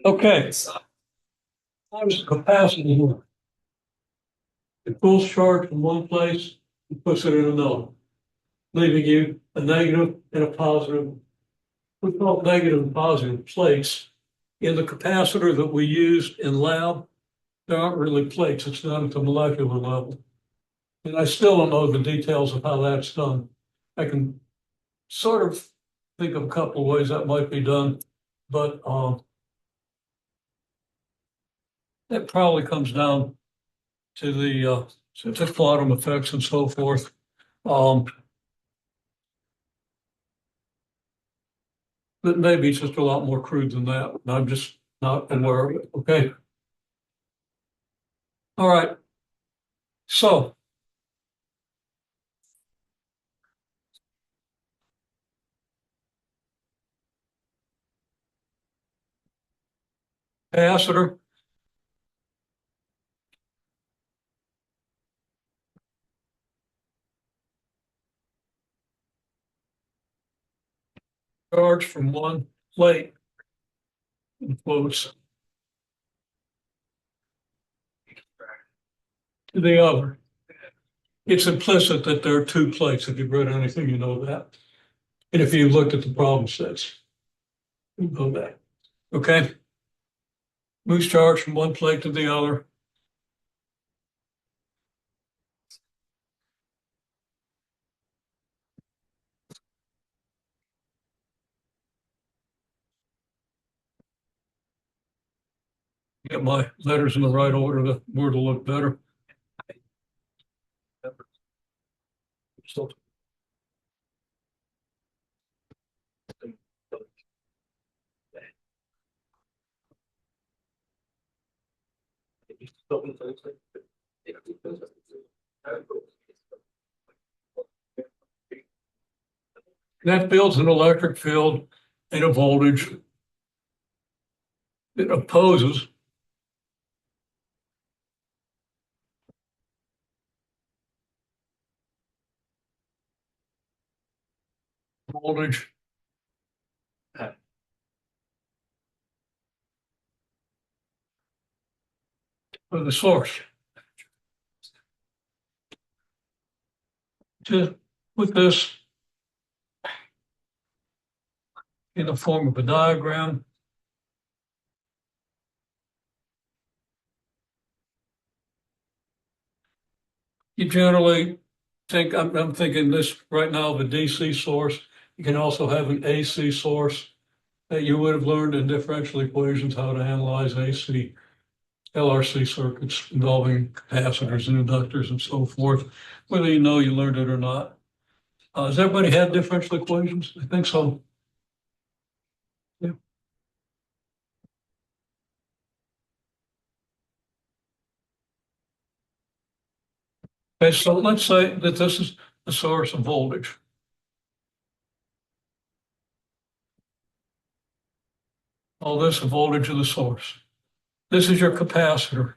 Okay, how does the capacitor work? It pulls charge from one place and puts it in another, leaving you a negative and a positive. We call it negative and positive plates. In the capacitor that we used in lab, there aren't really plates. It's done at the molecular level. And I still don't know the details of how that's done. I can sort of think of a couple of ways that might be done, but that probably comes down to the quantum effects and so forth. Um, but maybe it's just a lot more crude than that. And I'm just not aware of it. Okay. All right. So capacitor, charge from one plate and flows to the other. It's implicit that there are two plates. If you've read anything, you know that. And if you looked at the problem sets, you know that. Okay. Moves charge from one plate to the other. Get my letters in the right order, the word will look better. So that builds an electric field and a voltage. It opposes voltage of the source. To put this in the form of a diagram, you generally think, I'm thinking this right now of a DC source. You can also have an AC source that you would have learned in differential equations how to analyze AC LRC circuits involving capacitors and inductors and so forth, whether you know you learned it or not. Does everybody have differential equations? I think so. Yeah. Okay, so let's say that this is the source of voltage. All this is voltage of the source. This is your capacitor.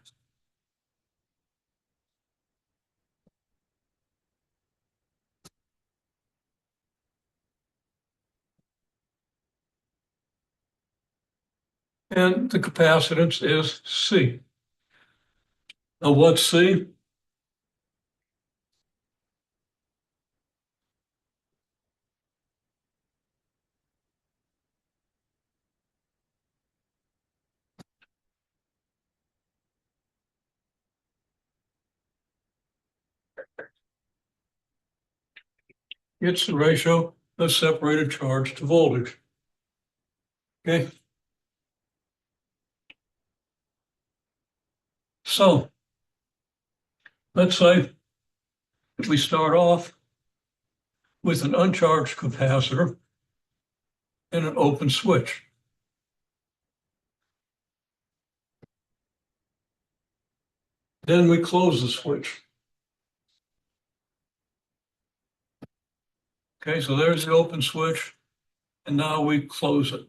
And the capacitance is C. Now what's C? It's the ratio of separated charge to voltage. Okay. So let's say if we start off with an uncharged capacitor and an open switch. Then we close the switch. Okay, so there's the open switch, and now we close it.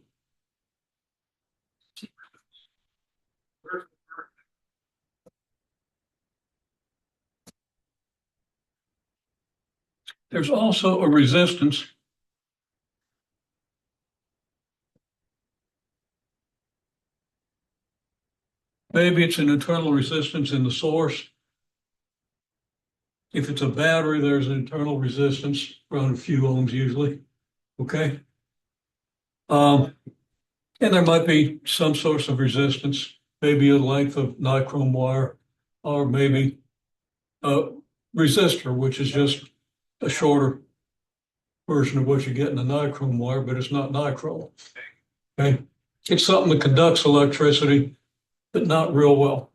There's also a resistance Maybe it's an internal resistance in the source. If it's a battery, there's an internal resistance around a few ohms usually. Okay. And there might be some source of resistance, maybe a length of nichrome wire, or maybe a resistor, which is just a shorter version of what you get in a nichrome wire, but it's not nichrome. Okay. It's something that conducts electricity, but not real well.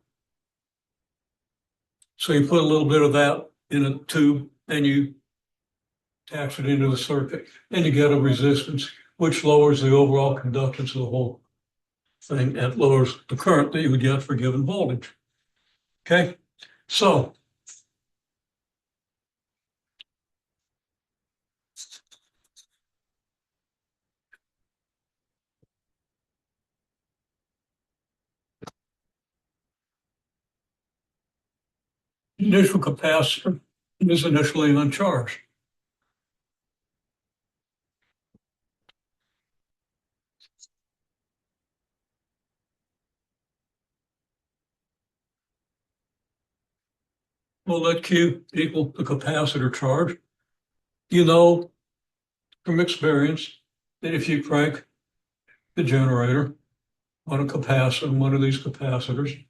So you put a little bit of that in a tube and you attach it into the circuit and you get a resistance, which lowers the overall conductance of the whole thing and lowers the current that you would get for a given voltage. Okay, so the initial capacitor is initially uncharged. We'll let Q equal the capacitor charge. You know from experience that if you crank the generator on a capacitor, one of these capacitors,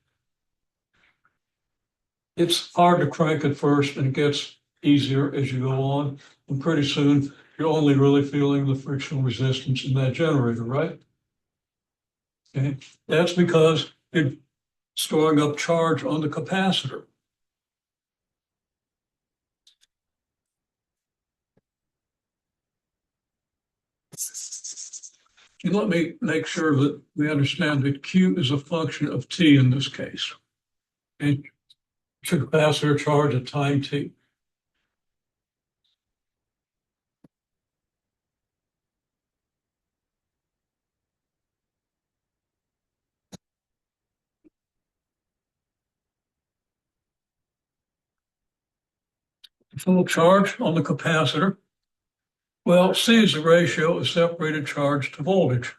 it's hard to crank at first and it gets easier as you go on. And pretty soon you're only really feeling the frictional resistance in that generator, right? Okay. That's because you're storing up charge on the capacitor. And let me make sure that we understand that Q is a function of T in this case. And it's a capacitor charge at time T. The full charge on the capacitor, well, C is the ratio of separated charge to voltage.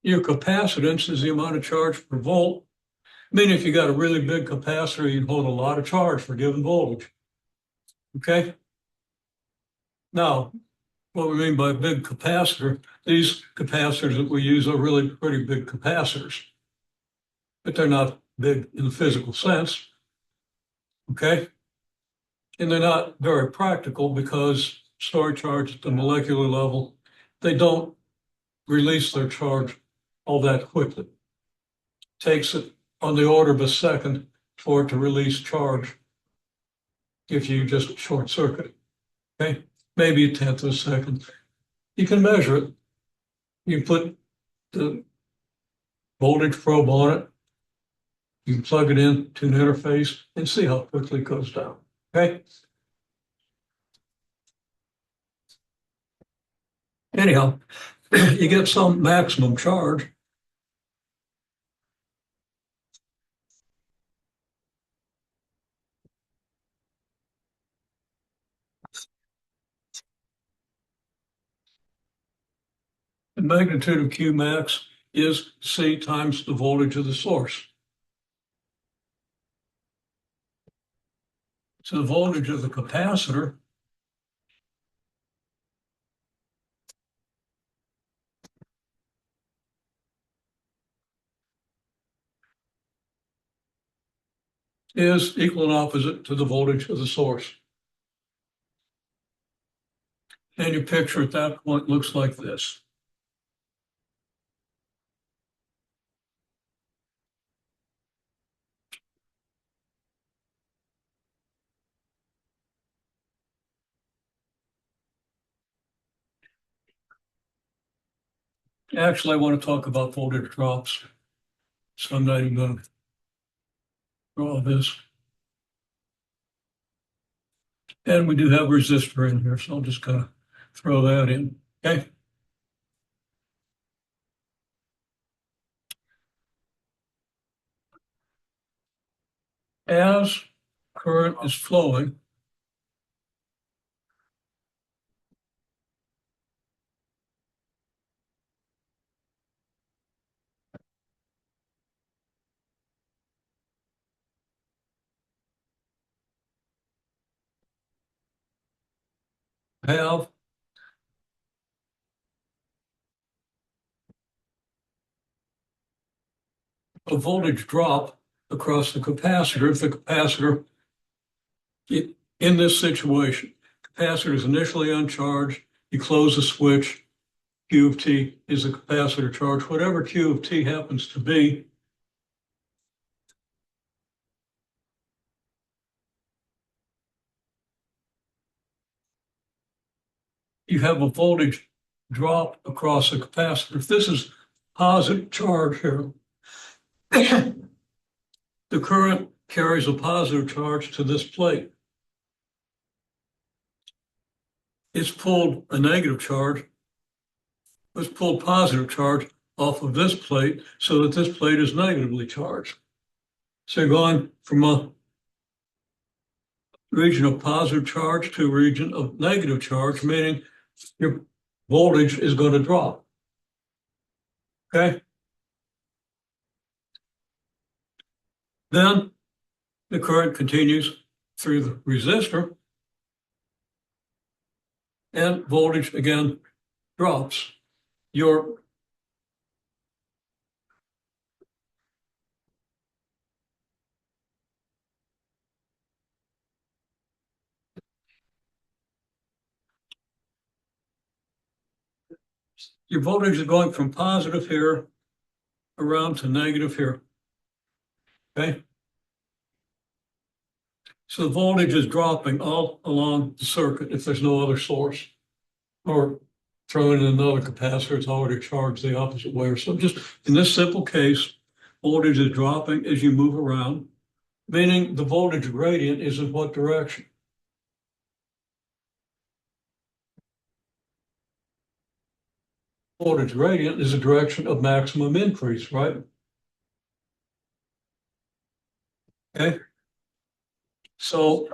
Your capacitance is the amount of charge per volt. I mean, if you got a really big capacitor, you'd hold a lot of charge for given voltage. Okay? Now, what we mean by big capacitor, these capacitors that we use are really pretty big capacitors, but they're not big in the physical sense. Okay? And they're not very practical because stored charge at the molecular level, they don't release their charge all that quickly. It takes it on the order of a second for it to release charge if you just short circuit it. Okay? Maybe a tenth of a second. You can measure it. You put the voltage probe on it. You can plug it in to an interface and see how quickly it goes down. Okay? Anyhow, you get some maximum charge. The magnitude of Q max is C times the voltage of the source. So the voltage of the capacitor is equal and opposite to the voltage of the source. And your picture at that point looks like this. Actually, I want to talk about voltage drops. So I'm not even going to draw this. And we do have a resistor in here, so I'll just kind of throw that in, okay? As current is flowing, have a voltage drop across the capacitor. If the capacitor, in this situation, capacitor is initially uncharged, you close the switch, Q of T is the capacitor charge. Whatever Q of T happens to be, you have a voltage drop across the capacitor. If this is positive charge here, the current carries a positive charge to this plate. It's pulled a negative charge, it's pulled positive charge off of this plate so that this plate is negatively charged. So you're going from a region of positive charge to a region of negative charge, meaning your voltage is going to drop. Okay? Then the current continues through the resistor and voltage again drops. Your voltage is going from positive here around to negative here. Okay? So the voltage is dropping all along the circuit if there's no other source. Or throw in another capacitor, it's already charged the opposite way. So just in this simple case, voltage is dropping as you move around, meaning the voltage gradient is in what direction? Voltage gradient is a direction of maximum increase, right? Okay. So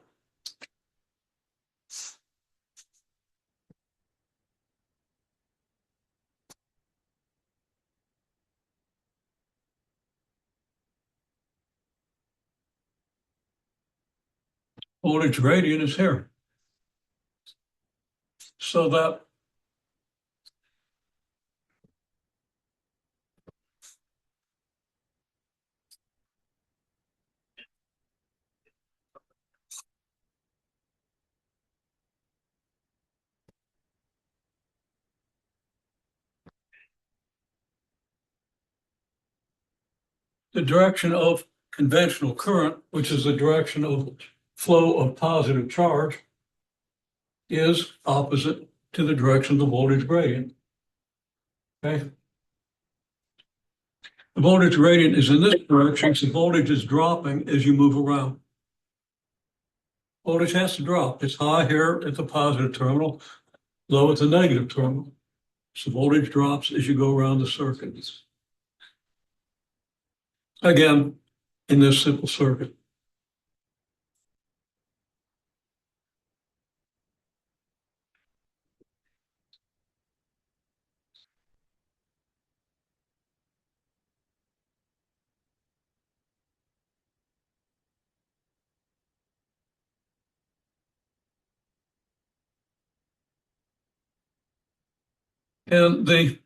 voltage gradient is here. So that the direction of conventional current, which is the direction of flow of positive charge, is opposite to the direction of the voltage gradient. Okay. The voltage gradient is in this direction, so voltage is dropping as you move around. Voltage has to drop. It's high here at the positive terminal, low at the negative terminal. So voltage drops as you go around the circuit. Again, in this simple circuit. And the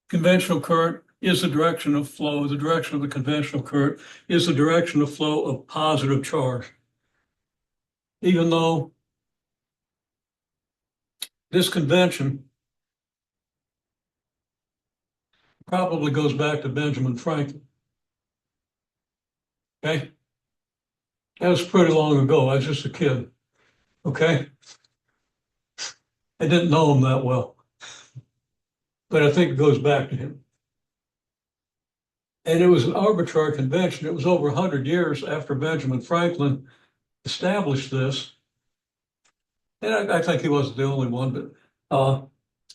conventional current is the direction of flow. The direction of the conventional current is the direction of flow of positive charge. Even though this convention probably goes back to Benjamin Franklin. Okay? That was pretty long ago. I was just a kid. Okay? I didn't know him that well, but I think it goes back to him. And it was an arbitrary convention. It was over 100 years after Benjamin Franklin established this. and I think he wasn't the only one, but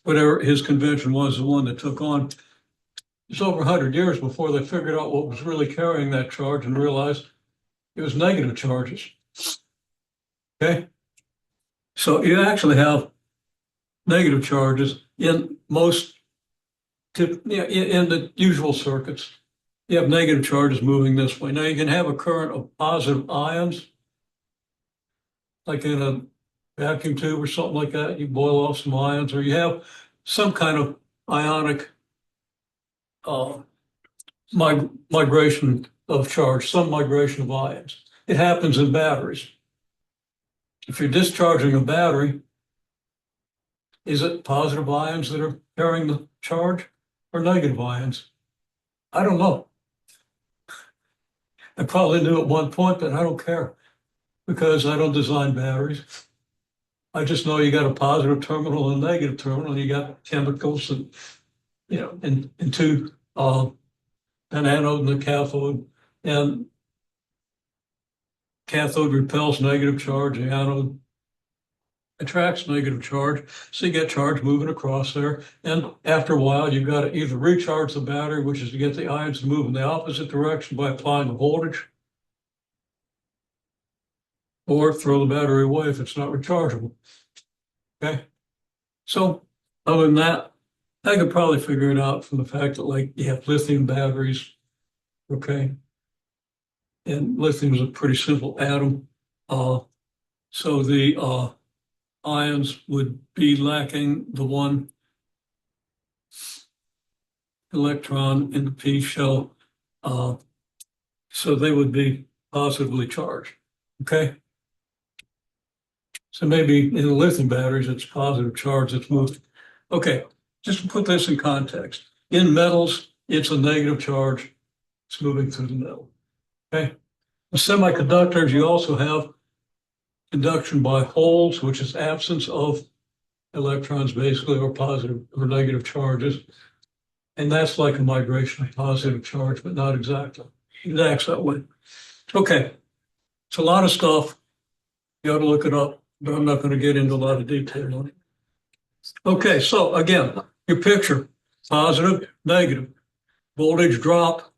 whatever his convention was, the one that took on. It's over 100 years before they figured out what was really carrying that charge and realized it was negative charges. Okay, so you actually have negative charges in most, in the usual circuits. You have negative charges moving this way. Now you can have a current of positive ions, like in a vacuum tube or something like that. You boil off some ions, or you have some kind of ionic uh, migration of charge, some migration of ions. It happens in batteries. If you're discharging a battery, is it positive ions that are carrying the charge or negative ions? I don't know. I probably knew at one point, but I don't care because I don't design batteries. I just know you got a positive terminal and a negative terminal, and you got chemicals and, and two, an anode and a cathode, and cathode repels negative charge, the anode attracts negative charge. So you get charge moving across there. And after a while, you've got to either recharge the battery, which is to get the ions to move in the opposite direction by applying the voltage, or throw the battery away if it's not rechargeable. Okay. So other than that, I could probably figure it out from the fact that, like, you have lithium batteries. Okay. And lithium is a pretty simple atom. So the ions would be lacking the one electron in the P shell. So they would be positively charged. Okay. So maybe in the lithium batteries, it's positive charge that's moved. Okay, just to put this in context. In metals, it's a negative charge. It's moving through the metal. Okay. In semiconductors, you also have conduction by holes, which is absence of electrons, basically, or positive or negative charges. And that's like a migration of positive charge, but not exactly. It acts that way. Okay. It's a lot of stuff. You ought to look it up, but I'm not going to get into a lot of detail on it. Okay, so again, your picture, positive, negative, voltage drop.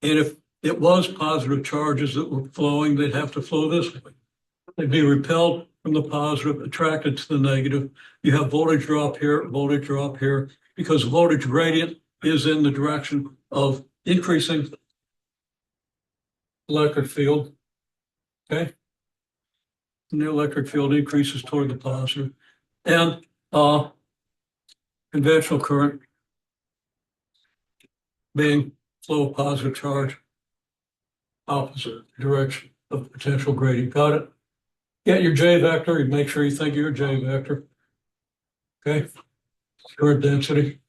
And if it was positive charges that were flowing, they'd have to flow this way. They'd be repelled from the positive, attracted to the negative. You have voltage drop here, because the voltage gradient is in the direction of increasing electric field. Okay. And the electric field increases toward the positive. And conventional current being flow of positive charge, opposite direction of potential gradient. Got it? Get your J vector. You make sure you think you're a J vector. Okay. Current density.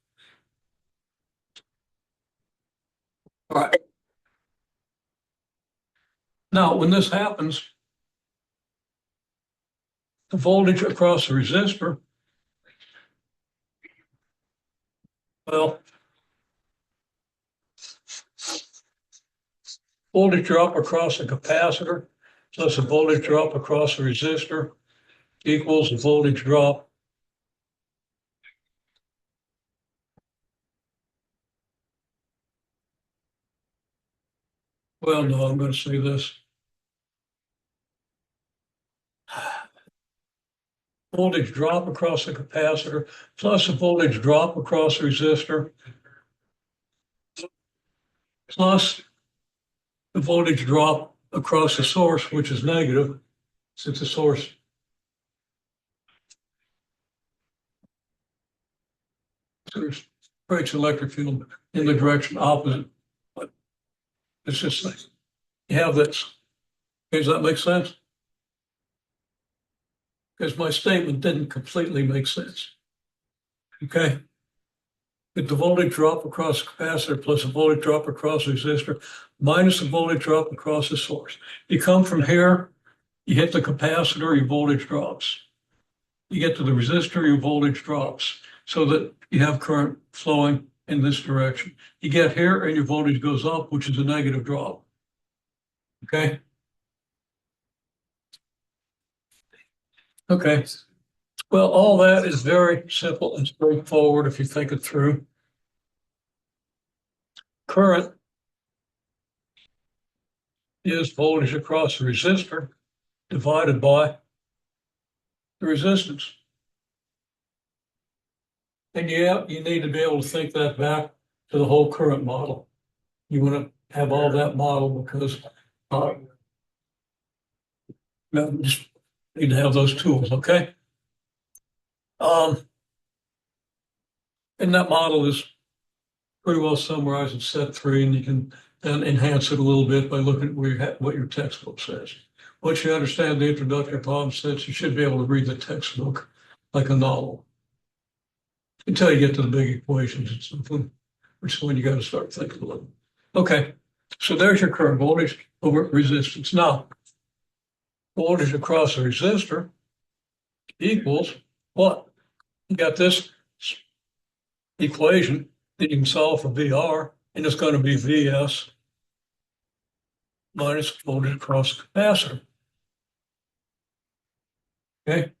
All right. Now, when this happens, the voltage across the resistor, well, voltage drop across the capacitor plus a voltage drop across the resistor equals the voltage drop well, no, I'm going to say this. Voltage drop across the capacitor plus a voltage drop across the resistor plus the voltage drop across the source, which is negative, since the source creates electric field in the direction opposite. But it's just like you have this. Does that make sense? Because my statement didn't completely make sense. Okay. With the voltage drop across the capacitor plus a voltage drop across the resistor minus the voltage drop across the source. You come from here, you hit the capacitor, your voltage drops. You get to the resistor, your voltage drops, so that you have current flowing in this direction. You get here and your voltage goes up, which is a negative drop. Okay? Okay. Well, all that is very simple and straightforward if you think it through. Current is voltage across the resistor divided by the resistance. And yeah, you need to be able to think that back to the whole current model. You want to have all that model because you just need to have those tools, okay? Um, and that model is pretty well summarized in set 3, and you can then enhance it a little bit by looking at what your textbook says. Once you understand the introductory problem sets, you should be able to read the textbook like a novel until you get to the big equations and stuff, which is when you got to start thinking a little. Okay, so there's your current voltage over resistance. Now, voltage across the resistor equals what? You got this equation that you can solve for VR, and it's going to be Vs minus voltage across the capacitor. Okay.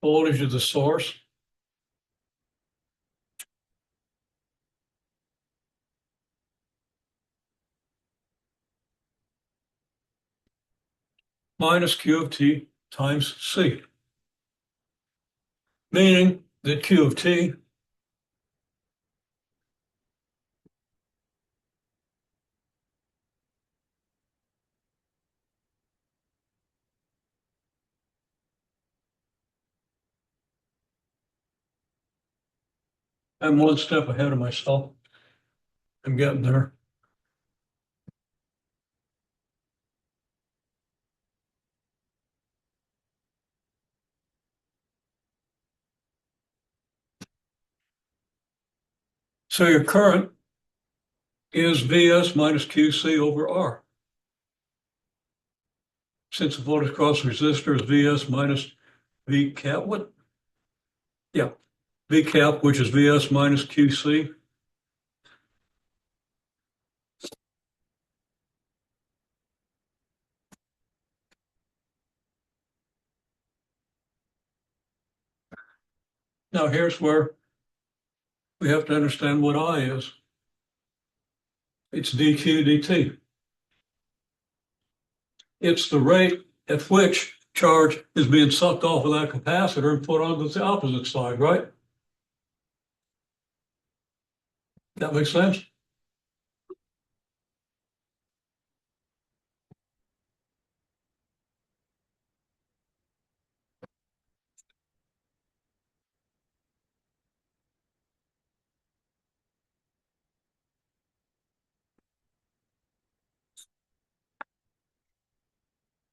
Voltage of the source minus Q of T times C, meaning that Q of T I'm one step ahead of myself. I'm getting there. So your current is Vs minus QC over R. Since the voltage across the resistor is Vs minus V cap, what? Yeah, V cap, which is Vs minus QC. Now here's where we have to understand what I is. It's dQ dt. It's the rate at which charge is being sucked off of that capacitor and put onto the opposite side, right? That makes sense?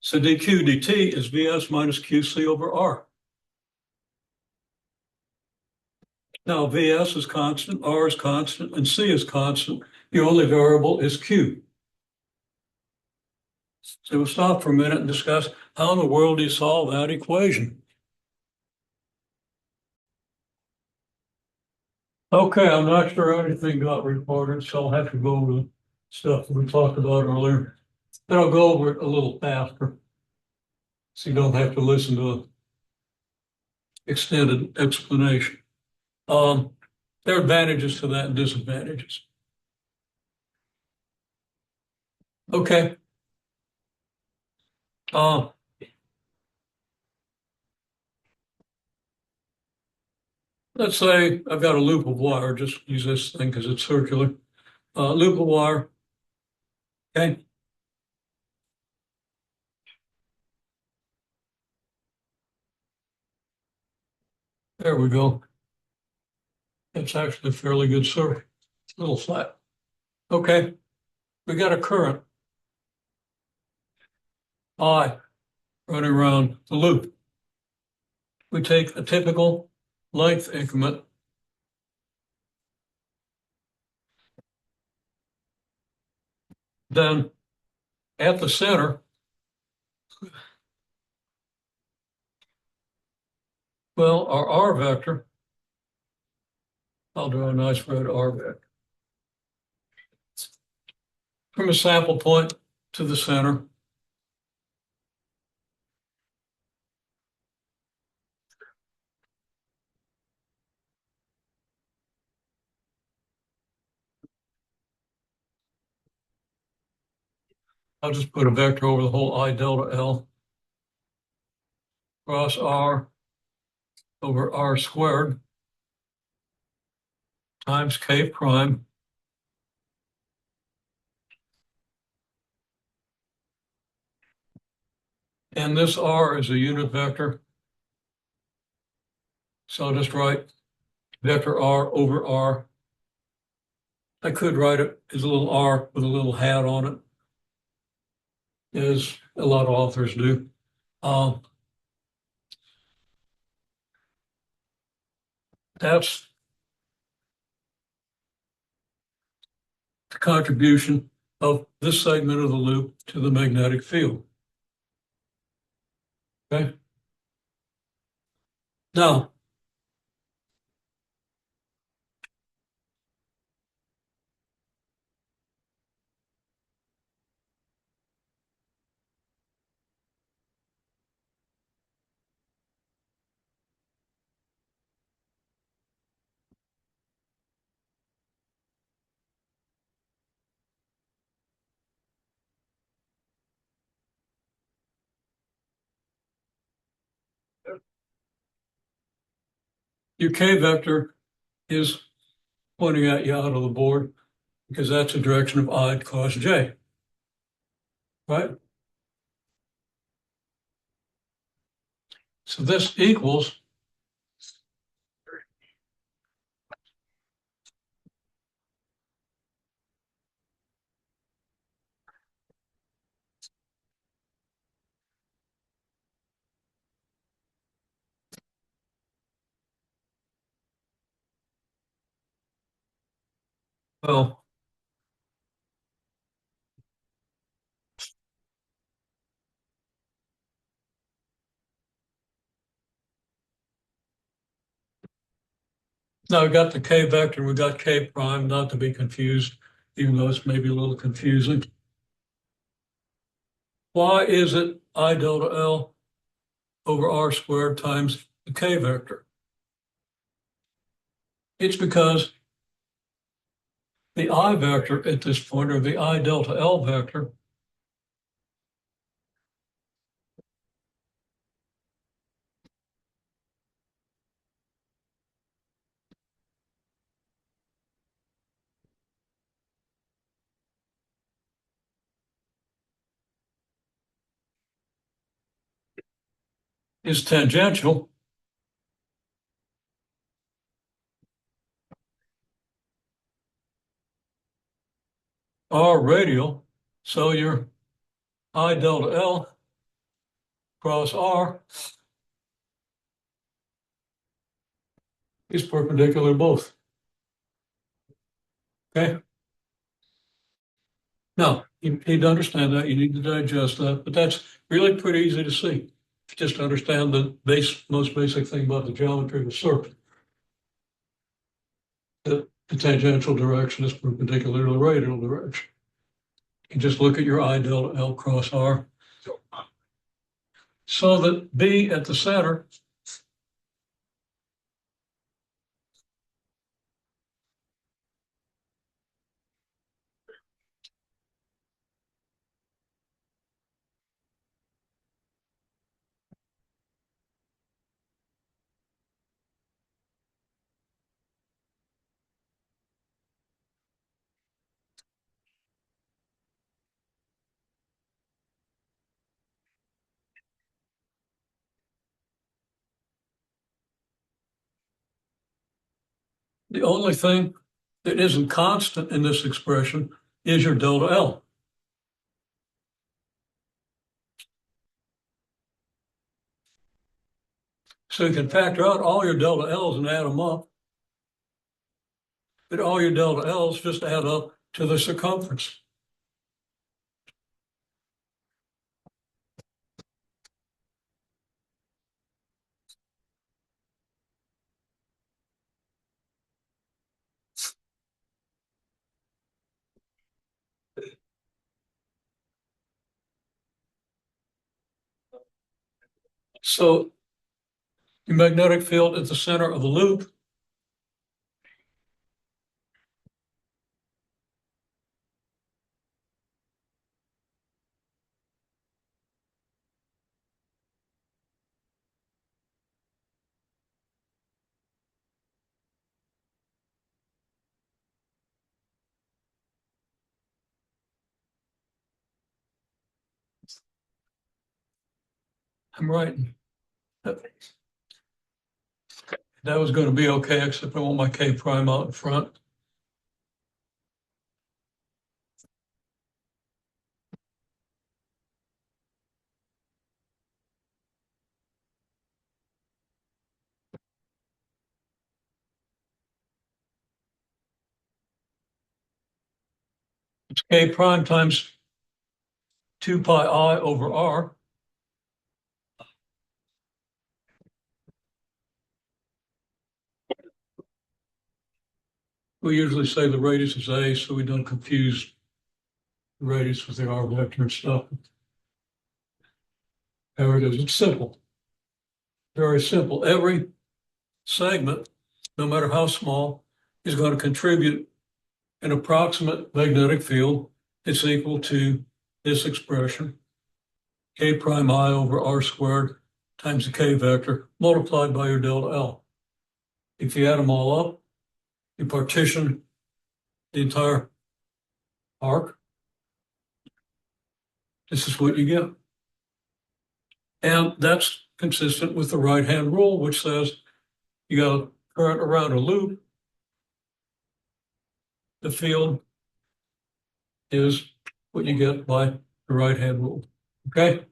So dQ dt is Vs minus QC over R. Now Vs is constant, R is constant, and C is constant. The only variable is Q. So we'll stop for a minute and discuss how in the world do you solve that equation? Okay, I'm not sure anything got recorded, so I'll have to go over the stuff that we talked about earlier. But I'll go over it a little faster, so you don't have to listen to an extended explanation. There are advantages to that and disadvantages. Okay. Uh, let's say I've got a loop of wire. Just use this thing because it's circular. Loop of wire. Okay. There we go. It's actually a fairly good circuit. It's a little flat. Okay. We got a current I running around the loop. We take a typical length increment. Then at the center, well, our R vector, I'll draw a nice red R vector. from a sample point to the center. I'll just put a vector over the whole I delta L cross R over R squared times K prime. And this R is a unit vector. So I'll just write vector R over R. I could write it as a little R with a little hat on it, as a lot of authors do. That's the contribution of this segment of the loop to the magnetic field. Okay. Now, your K vector is pointing at you out of the board because that's the direction of I cos J, right? So this equals well, now we got the K vector, we got K prime, not to be confused, even though it's maybe a little confusing. Why is it I delta L over R squared times the K vector? It's because the I vector at this point, or the I delta L vector, is tangential R radial. So your I delta L cross R is perpendicular to both. Okay. Now, you need to understand that. You need to digest that, but that's really pretty easy to see. Just understand the most basic thing about the geometry of a circle. The tangential direction is perpendicular to the radial direction. You just look at your I delta L cross R. So that B at the center the only thing that isn't constant in this expression is your delta L. So you can factor out all your delta L's and add them up. But all your delta L's just add up to the circumference. So your magnetic field at the center of the loop I'm writing. That was going to be okay, except I want my K prime out in front. It's K prime times 2 pi I over R. We usually say the radius is A, so we don't confuse the radius with the R vector and stuff. There it is. It's simple. Very simple. Every segment, no matter how small, is going to contribute an approximate magnetic field. It's equal to this expression, K prime I over R squared times the K vector multiplied by your delta L. If you add them all up, you partition the entire arc. This is what you get. And that's consistent with the right-hand rule, which says you got a current around a loop. The field is what you get by the right-hand rule. Okay?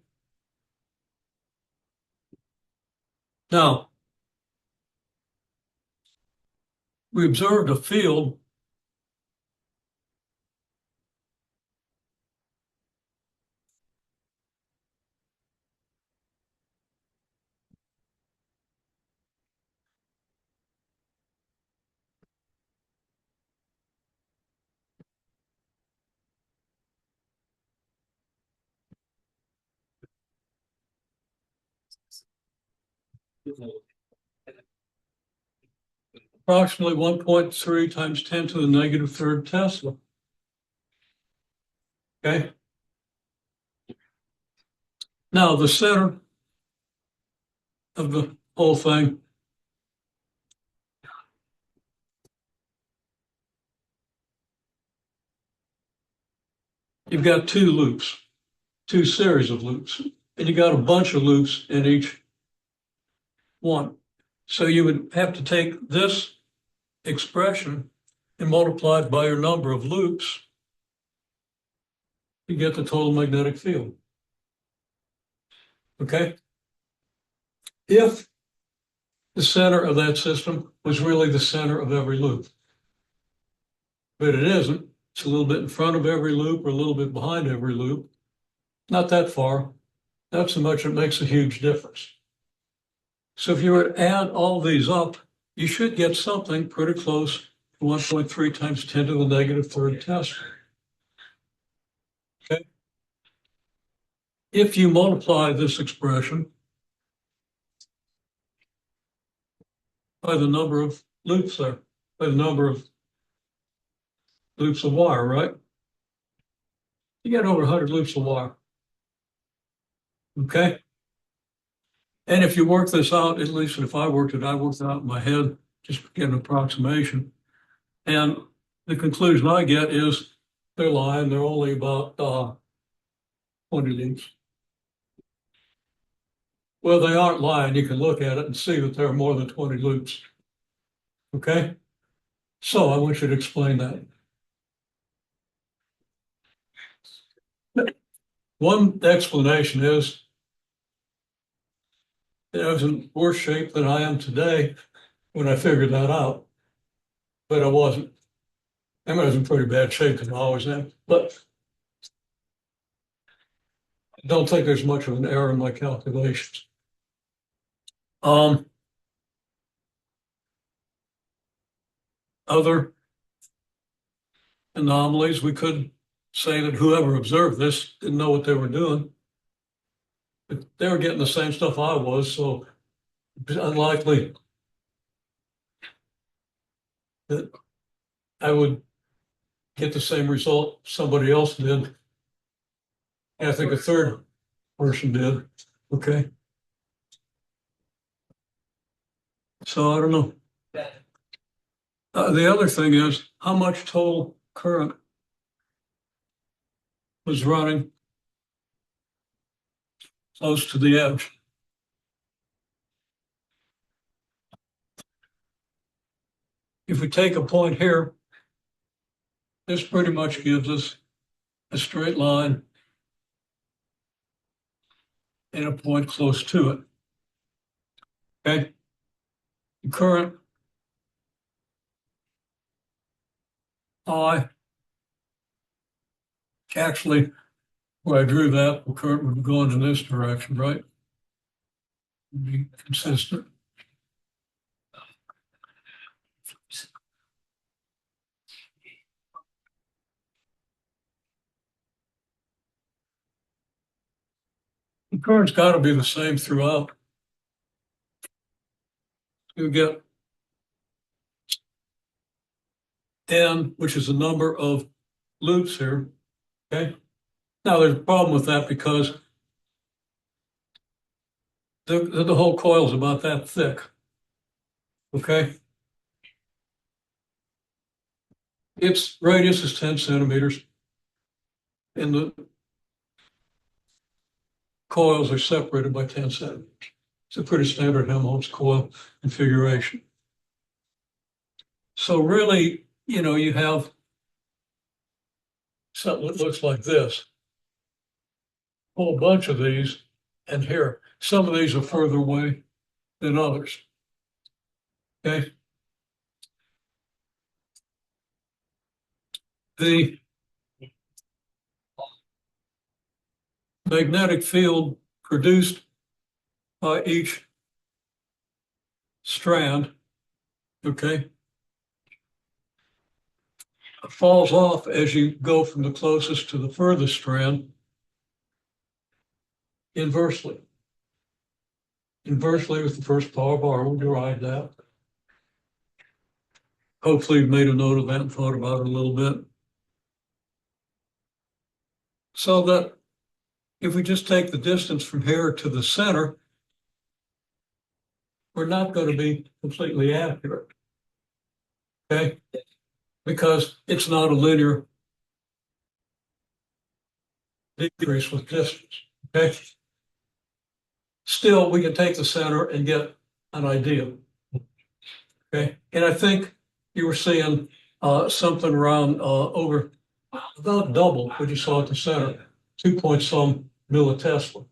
Now, we observed a field approximately 1.3 times 10 to the negative third Tesla. Okay? Now, the center of the whole thing you've got two loops, two series of loops, and you got a bunch of loops in each one. So you would have to take this expression and multiply it by your number of loops. You get the total magnetic field. Okay? If the center of that system was really the center of every loop, but it isn't, it's a little bit in front of every loop or a little bit behind every loop, not that far, not so much it makes a huge difference. So if you were to add all these up, you should get something pretty close to 1.3 times 10 to the negative third Tesla. Okay? If you multiply this expression by the number of loops there, by the number of loops of wire, right? You get over 100 loops of wire. Okay? And if you work this out, at least if I worked it out in my head, just to get an approximation. And the conclusion I get is they're lying. They're only about 20 loops. Well, they aren't lying. You can look at it and see that there are more than 20 loops. Okay? So I want you to explain that. One explanation is I was in worse shape than I am today when I figured that out, but I wasn't. I was in pretty bad shape as I always am, but I don't think there's much of an error in my calculations. Other anomalies, we could say that whoever observed this didn't know what they were doing. But they were getting the same stuff I was, so it's unlikely that I would get the same result somebody else did. And I think a third person did. Okay. So I don't know. The other thing is how much total current was running close to the edge. If we take a point here, this pretty much gives us a straight line and a point close to it. Okay. The current I, actually, where I drew that, the current would be going in this direction, right? Be consistent. The current's got to be the same throughout. You get N, which is the number of loops here. Okay. Now there's a problem with that because the whole coil is about that thick. Okay. Its radius is 10 centimeters. And the coils are separated by 10 centimeters. It's a pretty standard Helmholtz coil configuration. So really, you have something that looks like this. A whole bunch of these, and here, some of these are further away than others. Okay. The magnetic field produced by each strand, okay, falls off as you go from the closest to the furthest strand inversely. Inversely with the first power bar, we'll derive that. Hopefully you've made a note of that and thought about it a little bit. So that if we just take the distance from here to the center, we're not going to be completely accurate. Okay? Because it's not a linear decrease with distance. Okay? Still, we can take the center and get an idea. Okay? And I think you were seeing something around over about double what you saw at the center, 2 point some millitesla.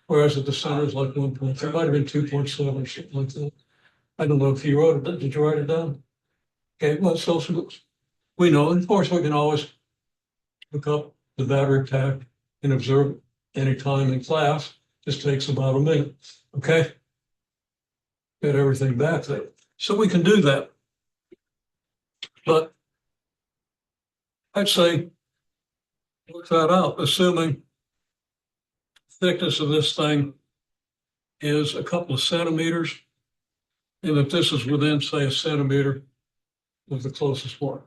Whereas at the center is like 1.3, might have been 2.7 or something like that. I don't know if you wrote it. Did you write it down? Okay, well, so we know. And of course, we can always look up the battery pack and observe anytime in class. Just takes about a minute. Okay, get everything back there. So we can do that. But I'd say work that out, assuming thickness of this thing is a couple of centimeters, and that this is within, say, a centimeter of the closest one.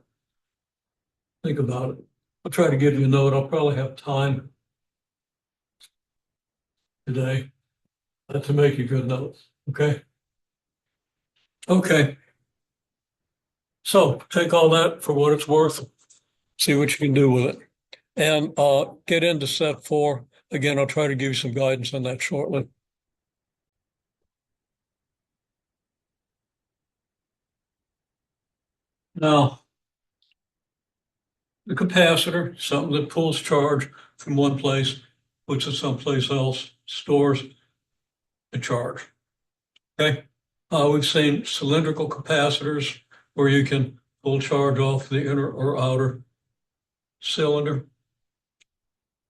Think about it. I'll try to give you a note. I'll probably have time today to make you good notes. Okay? Okay. So take all that for what it's worth. See what you can do with it. And get into set 4. Again, I'll try to give you some guidance on that shortly. Now, the capacitor, something that pulls charge from one place, puts it someplace else, stores the charge. Okay. We've seen cylindrical capacitors where you can pull charge off the inner or outer cylinder,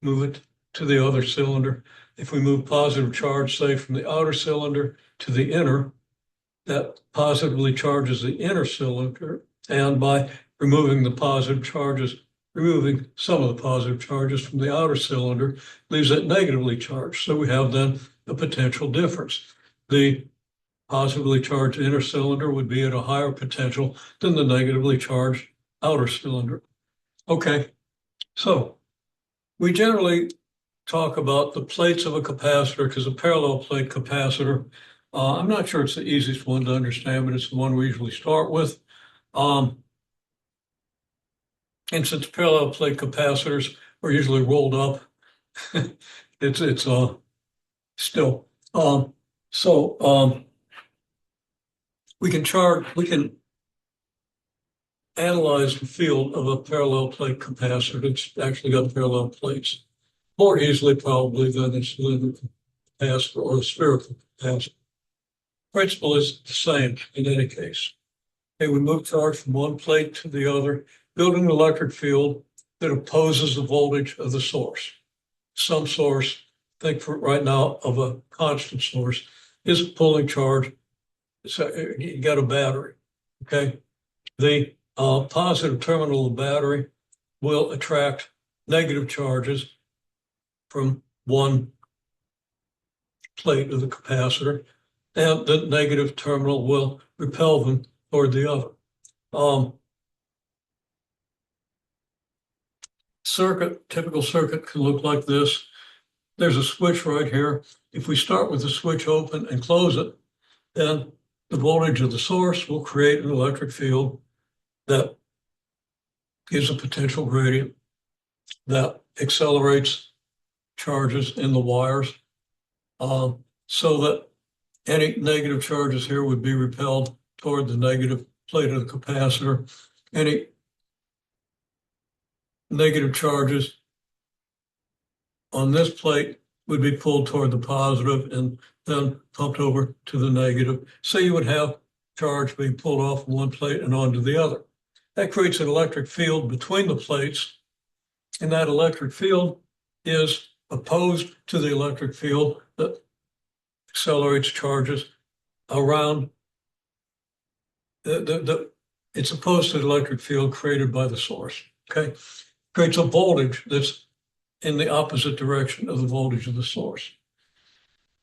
move it to the other cylinder. If we move positive charge, say, from the outer cylinder to the inner, that positively charges the inner cylinder. And by removing the positive charges removing some of the positive charges from the outer cylinder leaves it negatively charged. So we have then a potential difference. The positively charged inner cylinder would be at a higher potential than the negatively charged outer cylinder. Okay, so we generally talk about the plates of a capacitor because a parallel plate capacitor, I'm not sure it's the easiest one to understand, but it's the one we usually start with. And since parallel plate capacitors are usually rolled up, it's still. We can analyze the field of a parallel plate capacitor that's actually got parallel plates more easily probably than a cylindrical capacitor or a spherical capacitor. Principle is the same in any case. Okay, we move charge from one plate to the other, building an electric field that opposes the voltage of the source. Some source, think for right now of a constant source, is pulling charge. So you got a battery, okay? The positive terminal of the battery will attract negative charges from one plate of the capacitor, and the negative terminal will repel them toward the other. Typical circuit can look like this. There's a switch right here. If we start with the switch open and close it, then the voltage of the source will create an electric field that gives a potential gradient that accelerates charges in the wires, so that any negative charges here would be repelled toward the negative plate of the capacitor. Any negative charges on this plate would be pulled toward the positive and then pumped over to the negative. So you would have charge being pulled off one plate and onto the other. That creates an electric field between the plates, and that electric field is opposed to the electric field that accelerates charges around it's opposed to the electric field created by the source, okay? Creates a voltage that's in the opposite direction of the voltage of the source.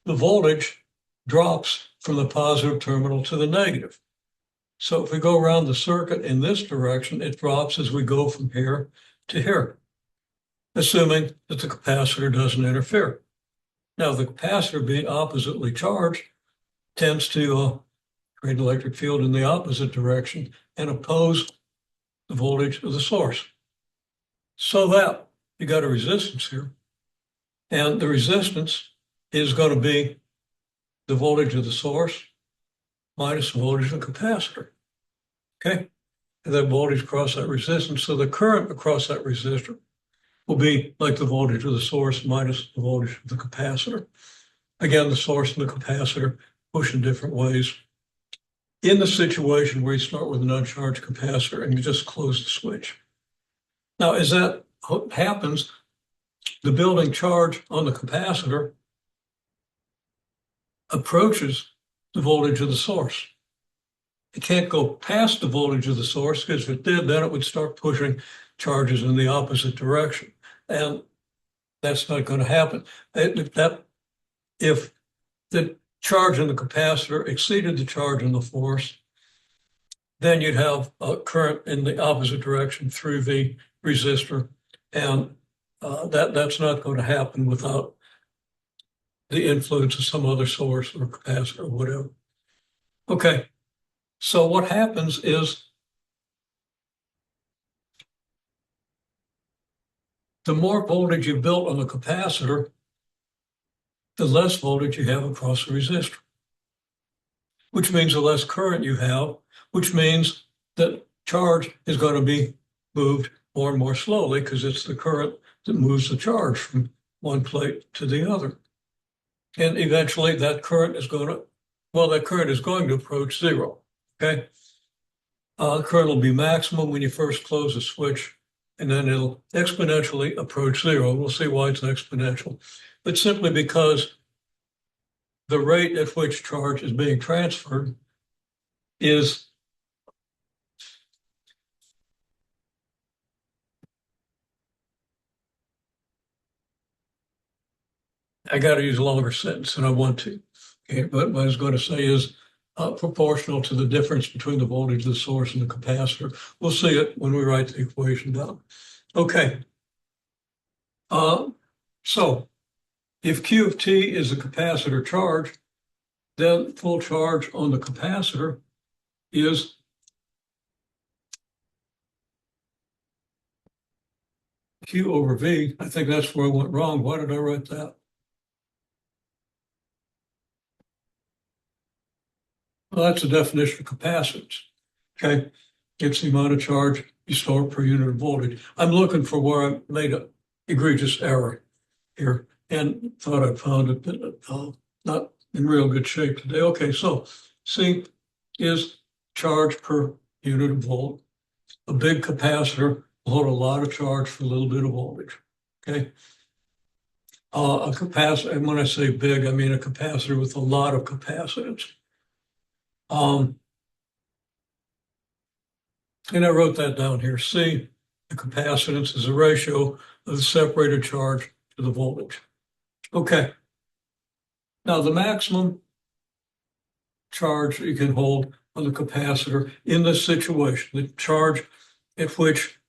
The voltage drops from the positive terminal to the negative. So if we go around the circuit in this direction, it drops as we go from here to here, assuming that the capacitor doesn't interfere. Now, the capacitor being oppositely charged tends to create an electric field in the opposite direction and oppose the voltage of the source. So that you got a resistance here, and the resistance is going to be the voltage of the source minus the voltage of the capacitor, okay? And that voltage across that resistance, so the current across that resistor will be like the voltage of the source minus the voltage of the capacitor. Again, the source and the capacitor push in different ways. In the situation where you start with an uncharged capacitor and you just close the switch. Now, as that happens, the building charge on the capacitor approaches the voltage of the source. It can't go past the voltage of the source, because if it did, then it would start pushing charges in the opposite direction. And that's not going to happen. If the charge in the capacitor exceeded the charge in the force, then you'd have a current in the opposite direction through the resistor. And that's not going to happen without the influence of some other source or capacitor or whatever. Okay, so what happens is the more voltage you built on the capacitor, the less voltage you have across the resistor, which means the less current you have, which means that charge is going to be moved more and more slowly, because it's the current that moves the charge from one plate to the other. And eventually that current is going to approach zero, okay? The current will be maximum when you first close the switch, and then it'll exponentially approach zero. We'll see why it's exponential. But simply because the rate at which charge is being transferred is I got to use a longer sentence than I want to. Okay, but what I was going to say is proportional to the difference between the voltage of the source and the capacitor. We'll see it when we write the equation down. Okay. So if Q of T is a capacitor charge, then full charge on the capacitor is Q over V. I think that's where I went wrong. Why did I write that? Well, that's the definition of capacitance. Okay. It's the amount of charge you store per unit of voltage. I'm looking for where I made an egregious error here and thought I found it, but not in real good shape today. Okay, so C is charge per unit of volt. A big capacitor will hold a lot of charge for a little bit of voltage. Okay. A capacitor, and when I say big, I mean a capacitor with a lot of capacitance. And I wrote that down here. C, the capacitance is a ratio of the separated charge to the voltage. Okay. Now the maximum charge you can hold on the capacitor in this situation, the charge at which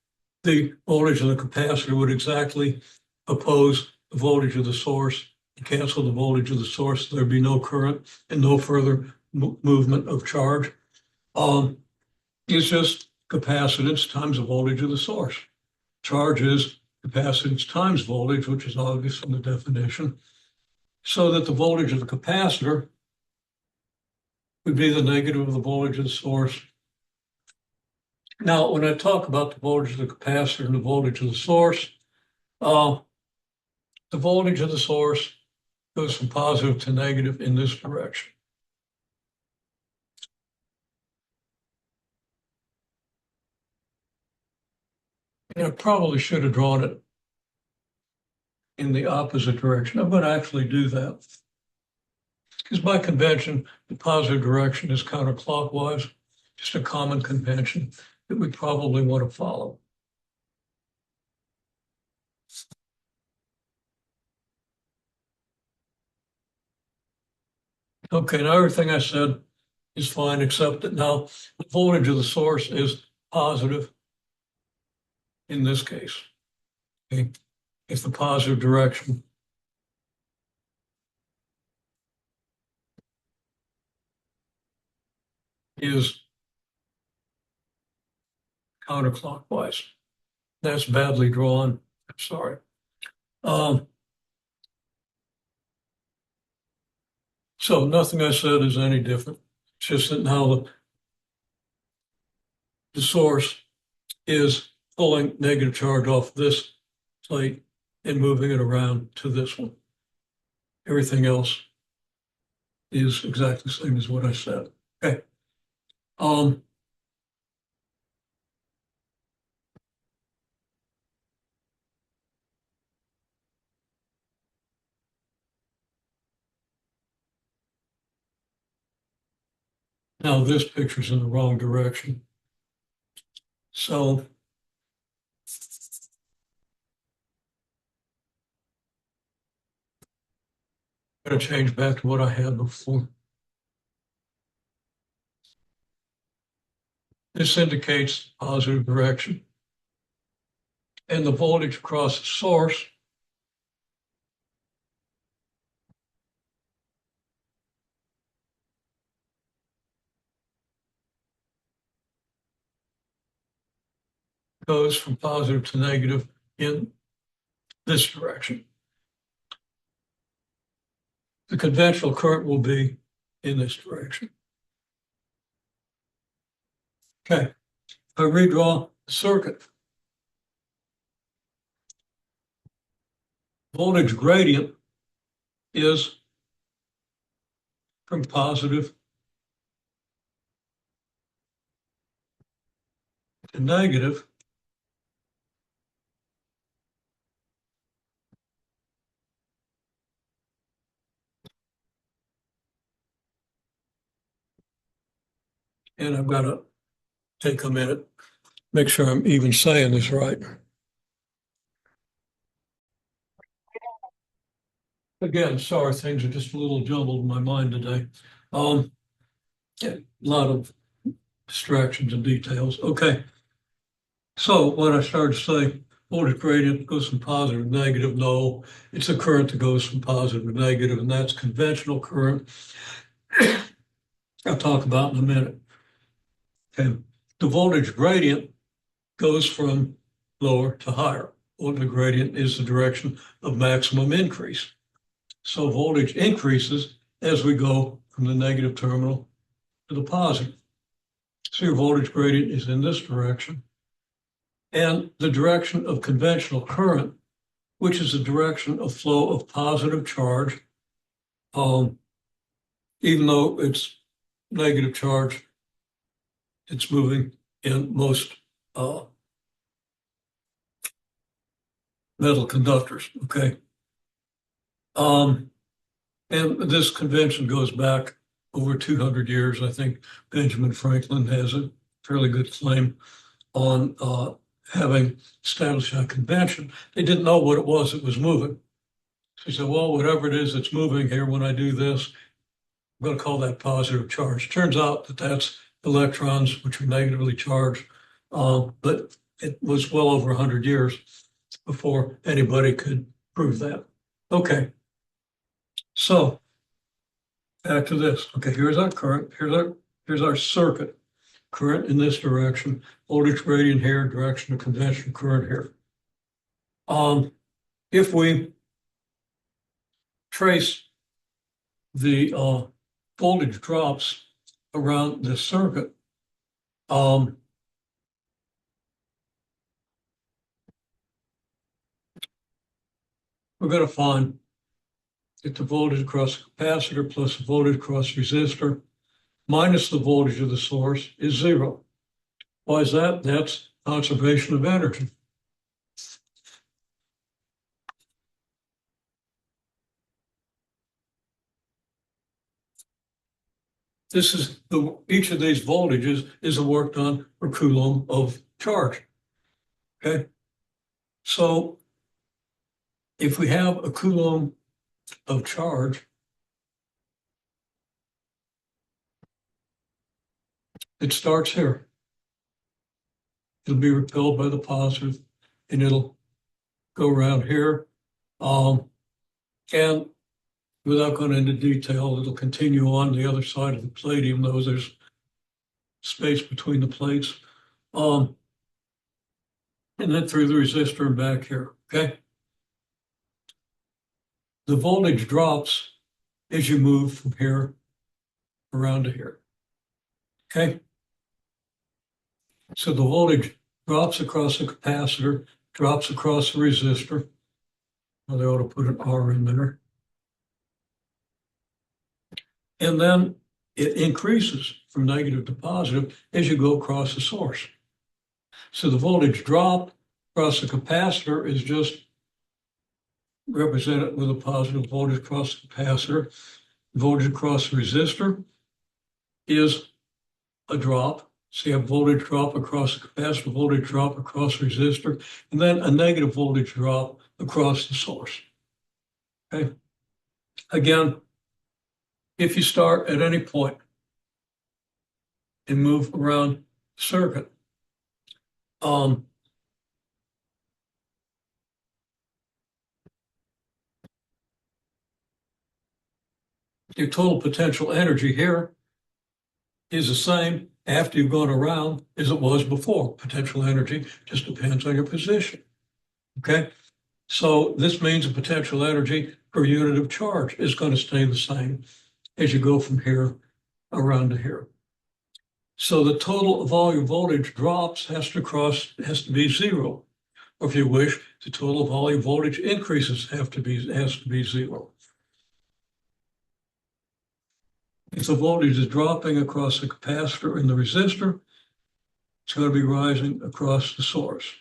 the voltage of the capacitor would exactly oppose the voltage of the source, cancel the voltage of the source, there'd be no current and no further movement of charge. It's just capacitance times the voltage of the source. Charge is capacitance times voltage, which is obvious from the definition, so that the voltage of the capacitor would be the negative of the voltage of the source. Now, when I talk about the voltage of the capacitor and the voltage of the source, the voltage of the source goes from positive to negative in this direction. And I probably should have drawn it in the opposite direction. I'm going to actually do that. Because by convention, the positive direction is counterclockwise, just a common convention that we probably want to follow. Okay, now everything I said is fine, except that now the voltage of the source is positive in this case. Okay, if the positive direction is counterclockwise. That's badly drawn. I'm sorry. So nothing I said is any different. It's just that now the source is pulling negative charge off this plate and moving it around to this one. Everything else is exactly the same as what I said. Okay. Now this picture's in the wrong direction. So I'm going to change back to what I had before. This indicates positive direction. And the voltage across the source goes from positive to negative in this direction. The conventional current will be in this direction. Okay, I redraw the circuit. Voltage gradient is from positive to negative. And I've got to take a minute, make sure I'm even saying this right. Again, sorry, things are just a little jumbled in my mind today. Yeah, a lot of distractions and details. Okay. So when I started to say voltage gradient goes from positive to negative, no, it's a current that goes from positive to negative, and that's conventional current. I'll talk about in a minute. Okay. The voltage gradient goes from lower to higher. Voltage gradient is the direction of maximum increase. So voltage increases as we go from the negative terminal to the positive. So your voltage gradient is in this direction. And the direction of conventional current, which is the direction of flow of positive charge, even though it's negative charge, it's moving in most metal conductors, okay? And this convention goes back over 200 years. I think Benjamin Franklin has a fairly good claim on having established a convention. They didn't know what it was that was moving. So he said, well, whatever it is that's moving here, when I do this, I'm going to call that positive charge. Turns out that that's electrons, which are negatively charged. But it was well over 100 years before anybody could prove that. Okay. So back to this. Okay, here's our current. Here's our circuit. Current in this direction, voltage gradient here, direction of conventional current here. If we trace the voltage drops around this circuit, we're going to find that the voltage across the capacitor plus the voltage across the resistor minus the voltage of the source is zero. Why is that? That's conservation of energy. This is each of these voltages is a work done per coulomb of charge. Okay. So if we have a coulomb of charge, it starts here. It'll be repelled by the positive and it'll go around here. And without going into detail, it'll continue on the other side of the plate, even though there's space between the plates. And then through the resistor and back here, okay? The voltage drops as you move from here around to here, okay? So the voltage drops across the capacitor, drops across the resistor. Well, they ought to put an R in there. And then it increases from negative to positive as you go across the source. So the voltage drop across the capacitor is just represented with a positive voltage across the capacitor. Voltage across the resistor is a drop. So you have voltage drop across the capacitor, voltage drop across the resistor, and then a negative voltage drop across the source. Okay. Again, if you start at any point and move around the circuit, your total potential energy here is the same after you've gone around as it was before. Potential energy just depends on your position. Okay. So this means the potential energy per unit of charge is going to stay the same as you go from here around to here. So the total of all your voltage drops has to be zero. Or if you wish, the total of all your voltage increases has to be zero. If the voltage is dropping across the capacitor and the resistor, it's going to be rising across the source.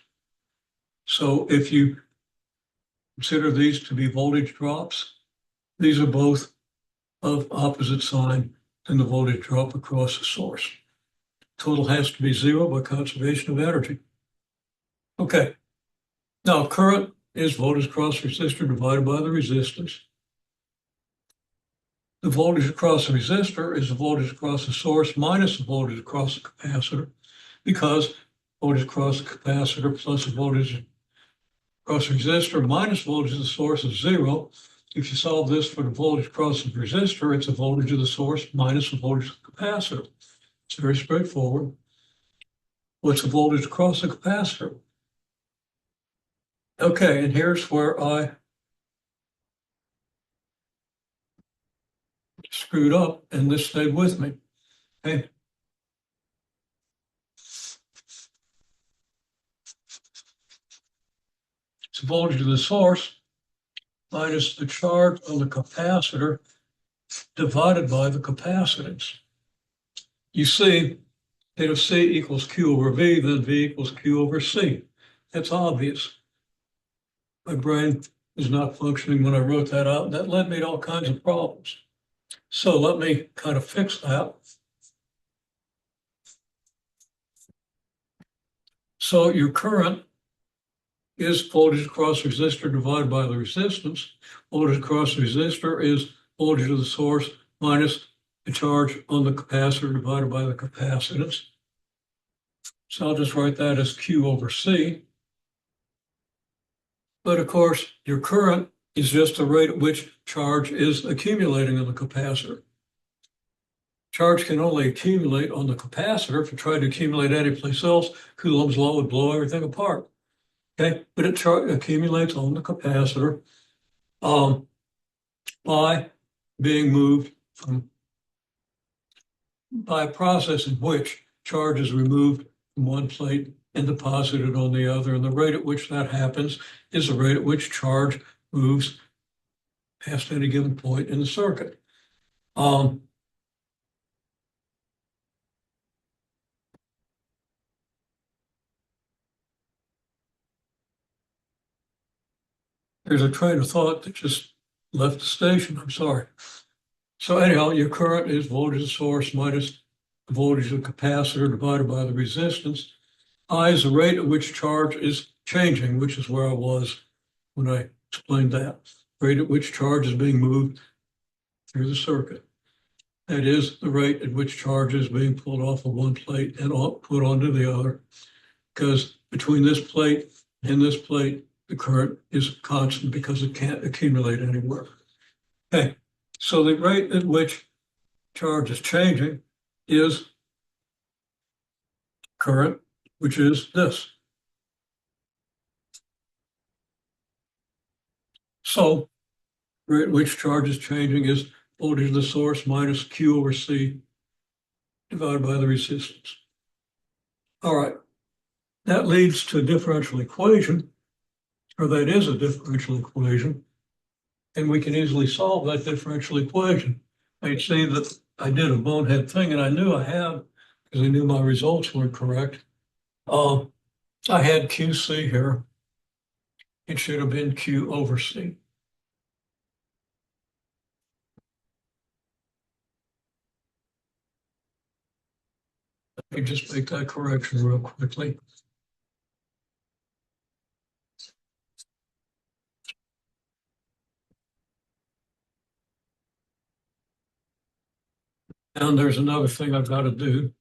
So if you consider these to be voltage drops, these are both of opposite sign than the voltage drop across the source. Total has to be zero by conservation of energy. Okay. Now current is voltage across resistor divided by the resistance. the voltage across the resistor is the voltage across the source minus the voltage across the capacitor, because voltage across the capacitor plus the voltage across the resistor minus voltage of the source is zero. If you solve this for the voltage across the resistor, it's the voltage of the source minus the voltage of the capacitor. It's very straightforward. What's the voltage across the capacitor? Okay, and here's where I screwed up, and this stayed with me. Okay. It's the voltage of the source minus the charge on the capacitor divided by the capacitance. You see that if C equals Q over V, then V equals Q over C. That's obvious. My brain is not functioning when I wrote that out, and that led me to all kinds of problems. So let me kind of fix that. So your current is voltage across resistor divided by the resistance. Voltage across resistor is voltage of the source minus the charge on the capacitor divided by the capacitance. So I'll just write that as Q over C. But of course, your current is just the rate at which charge is accumulating on the capacitor. Charge can only accumulate on the capacitor. If you tried to accumulate anyplace else, Coulomb's law would blow everything apart. Okay, but it accumulates on the capacitor by being moved by a process in which charge is removed from one plate and deposited on the other. And the rate at which that happens is the rate at which charge moves past any given point in the circuit. There's a train of thought that just left the station. I'm sorry. So anyhow, your current is voltage of the source minus the voltage of the capacitor divided by the resistance. I is the rate at which charge is changing, which is where I was when I explained that. Rate at which charge is being moved through the circuit. That is the rate at which charge is being pulled off of one plate and put onto the other. Because between this plate and this plate, the current is constant because it can't accumulate anywhere. Okay, so the rate at which charge is changing is current, which is this. So the rate at which charge is changing is voltage of the source minus Q over C divided by the resistance. All right, that leads to a differential equation, or that is a differential equation, and we can easily solve that differential equation. I'd say that I did a bonehead thing, and I knew I had, because I knew my results weren't correct. I had QC here. It should have been Q over C. Let me just make that correction real quickly. And there's another thing I've got to do.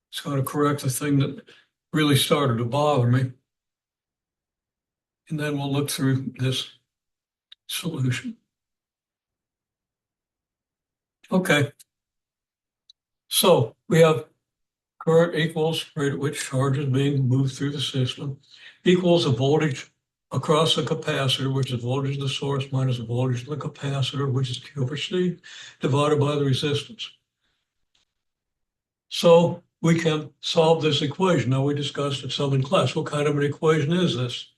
It's going to correct the thing that really started to bother me. And then we'll look through this solution. Okay. So we have current equals rate at which charge is being moved through the system equals a voltage across the capacitor, which is voltage of the source minus the voltage of the capacitor, which is Q over C, divided by the resistance. So we can solve this equation. Now, we discussed it some in class. What kind of an equation is this?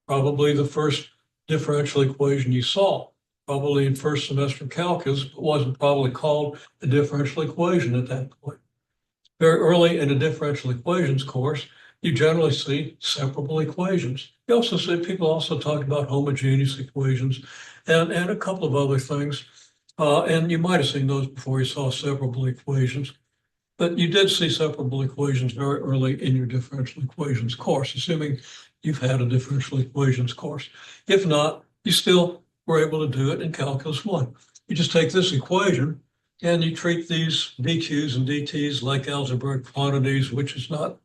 Probably the first differential equation you saw, probably in first semester calculus, but wasn't probably called a differential equation at that point. Very early in a differential equations course, you generally see separable equations. You also see people also talk about homogeneous equations and a couple of other things. And you might have seen those before you saw separable equations. But you did see separable equations very early in your differential equations course, assuming you've had a differential equations course. If not, you still we're able to do it in calculus 1. You just take this equation and you treat these dq's and dt's like algebraic quantities, which is not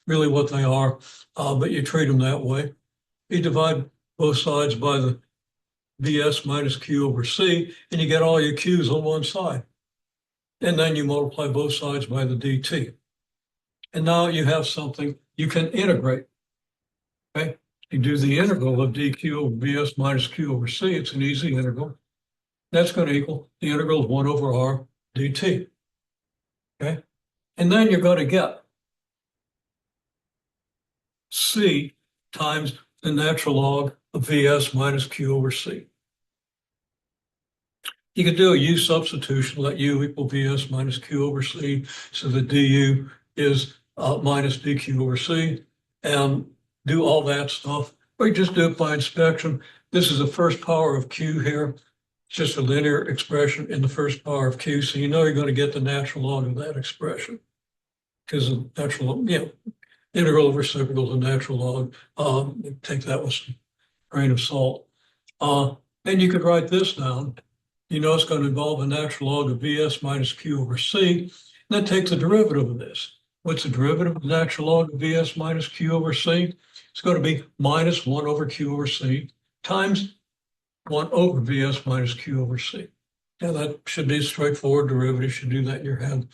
really what they are, but you treat them that way. You divide both sides by the Vs minus Q over C, and you get all your Q's on one side. And then you multiply both sides by the dt. And now you have something you can integrate, okay? You do the integral of dq over Vs minus Q over C. It's an easy integral. That's going to equal the integral of 1 over r dt, okay? And then you're going to get C times the natural log of Vs minus Q over C. You could do a U substitution, let U equal Vs minus Q over C, so the du is minus dq over C, and do all that stuff. Or you just do it by inspection. This is the first power of Q here. It's just a linear expression in the first power of Q, so you know you're going to get the natural log of that expression. Because the natural, integral of reciprocal is a natural log. Take that with some grain of salt. And you could write this down. You know it's going to involve a natural log of Vs minus Q over C. And then take the derivative of this. What's the derivative of the natural log of Vs minus Q over C? It's going to be minus 1 over Q over C times 1 over Vs minus Q over C. Yeah, that should be a straightforward derivative. You should do that in your head.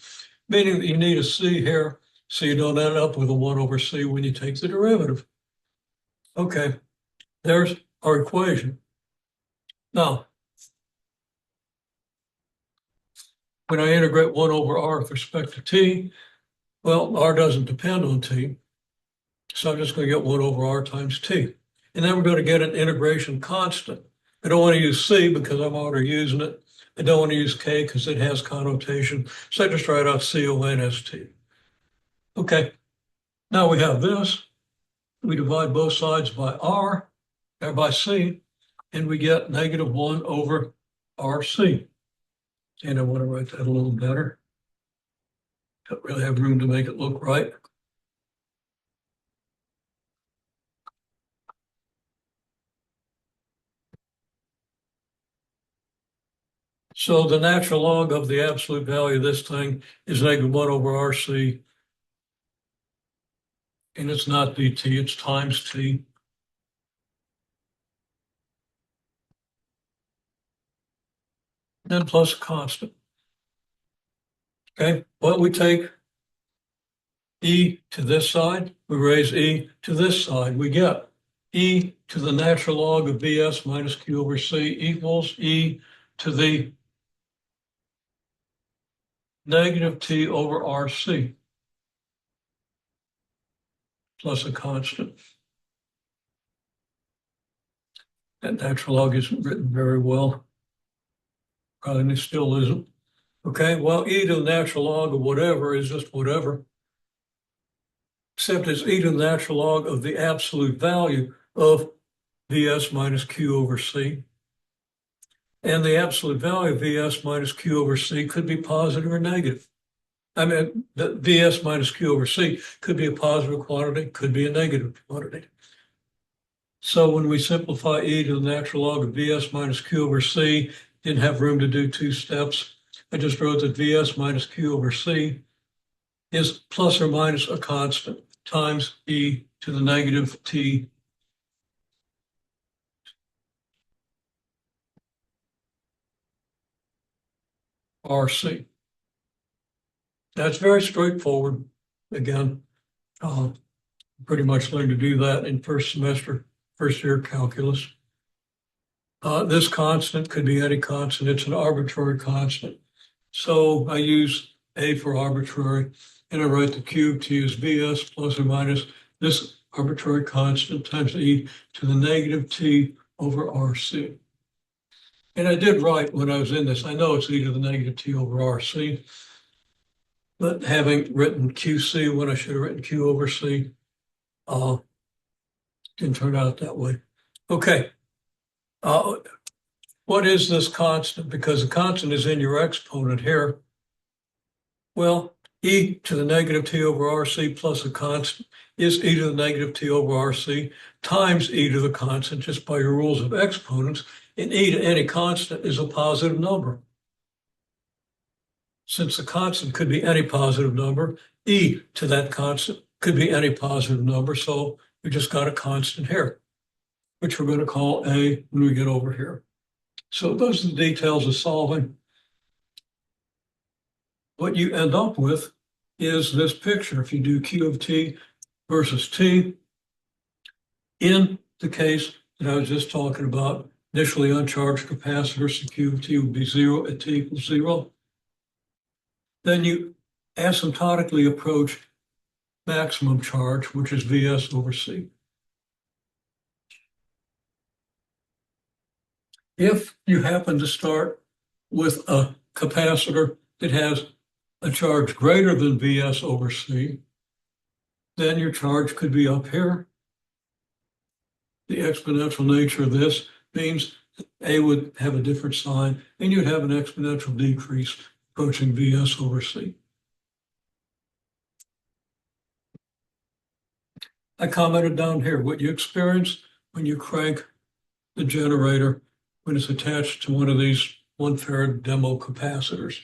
Meaning that you need a C here, so you don't end up with a 1 over C when you take the derivative. Okay, there's our equation. Now, when I integrate 1 over r with respect to t, well, r doesn't depend on t, so I'm just going to get 1 over r times t. And then we're going to get an integration constant. I don't want to use c because I'm already using it. I don't want to use k because it has connotation, so I just write out const. Okay, now we have this. We divide both sides by r, or by c, and we get negative 1 over rc. And I want to write that a little better. Don't really have room to make it look right. So the natural log of the absolute value of this thing is negative 1 over rc. And it's not dt, it's times t. Then plus a constant. Okay, well, we take e to this side, we raise e to this side, we get e to the natural log of Vs minus Q over C equals e to the negative t over rc plus a constant. That natural log isn't written very well. Probably still isn't. Okay, well, e to the natural log of whatever is just whatever, except it's e to the natural log of the absolute value of Vs minus Q over C. And the absolute value of Vs minus Q over C could be positive or negative. I mean, the Vs minus Q over C could be a positive quantity, could be a negative quantity. So when we simplify e to the natural log of Vs minus Q over C, didn't have room to do 2 steps. I just wrote that Vs minus Q over C is plus or minus a constant times e to the negative t rc. That's very straightforward. Again, pretty much learned to do that in first semester, first year calculus. This constant could be any constant. It's an arbitrary constant. So I use a for arbitrary, and I write the cube t as Vs plus or minus this arbitrary constant times e to the negative t over rc. And I did write when I was in this, I know it's e to the negative t over rc, but having written qc when I should have written q over c, didn't turn out that way. Okay. What is this constant? Because the constant is in your exponent here. Well, e to the negative t over rc plus a constant is e to the negative t over rc times e to the constant just by your rules of exponents. and e to any constant is a positive number. Since the constant could be any positive number, e to that constant could be any positive number. So we just got a constant here, which we're going to call a when we get over here. So those are the details of solving. What you end up with is this picture. If you do Q of t versus t, in the case that I was just talking about, initially uncharged capacitors, the Q of t would be 0 at t equals 0. Then you asymptotically approach maximum charge, which is Vs over C. If you happen to start with a capacitor that has a charge greater than Vs over C, then your charge could be up here. The exponential nature of this means A would have a different sign, and you'd have an exponential decrease approaching Vs over C. I commented down here what you experience when you crank the generator when it's attached to one of these 1 farad demo capacitors.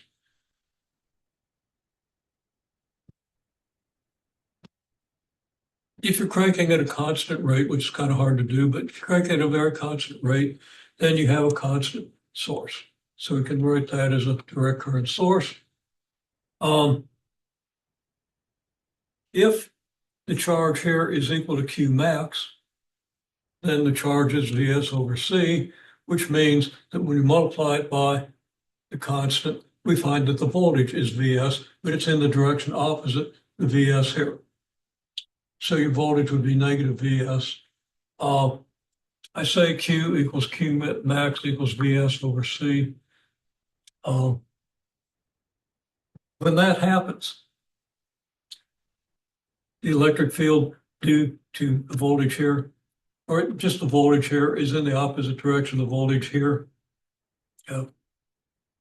If you're cranking at a constant rate, which is kind of hard to do, but if you're cranking at a very constant rate, then you have a constant source. So we can write that as a direct current source. If the charge here is equal to Q max, then the charge is Vs over C, which means that when you multiply it by the constant, we find that the voltage is Vs, but it's in the direction opposite the Vs here. So your voltage would be negative Vs. I say Q equals Q max equals Vs over C. When that happens, the electric field due to the voltage here, or just the voltage here, is in the opposite direction of the voltage here.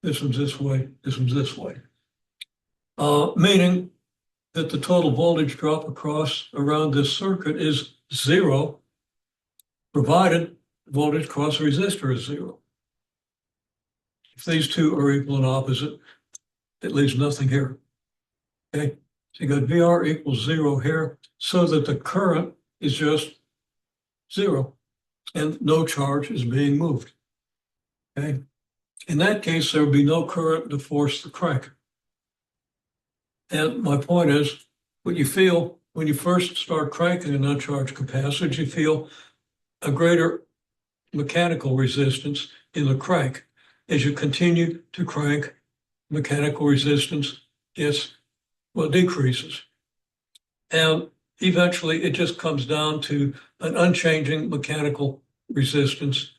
This one's this way, this one's this way. Meaning that the total voltage drop across around this circuit is 0, provided the voltage across the resistor is 0. If these two are equal and opposite, it leaves nothing here. Okay, so you got VR equals 0 here, so that the current is just 0 and no charge is being moved. Okay, in that case, there would be no current to force the crank. And my point is, what you feel when you first start cranking an uncharged capacitor, you feel a greater mechanical resistance in the crank. As you continue to crank, mechanical resistance decreases. And eventually it just comes down to an unchanging mechanical resistance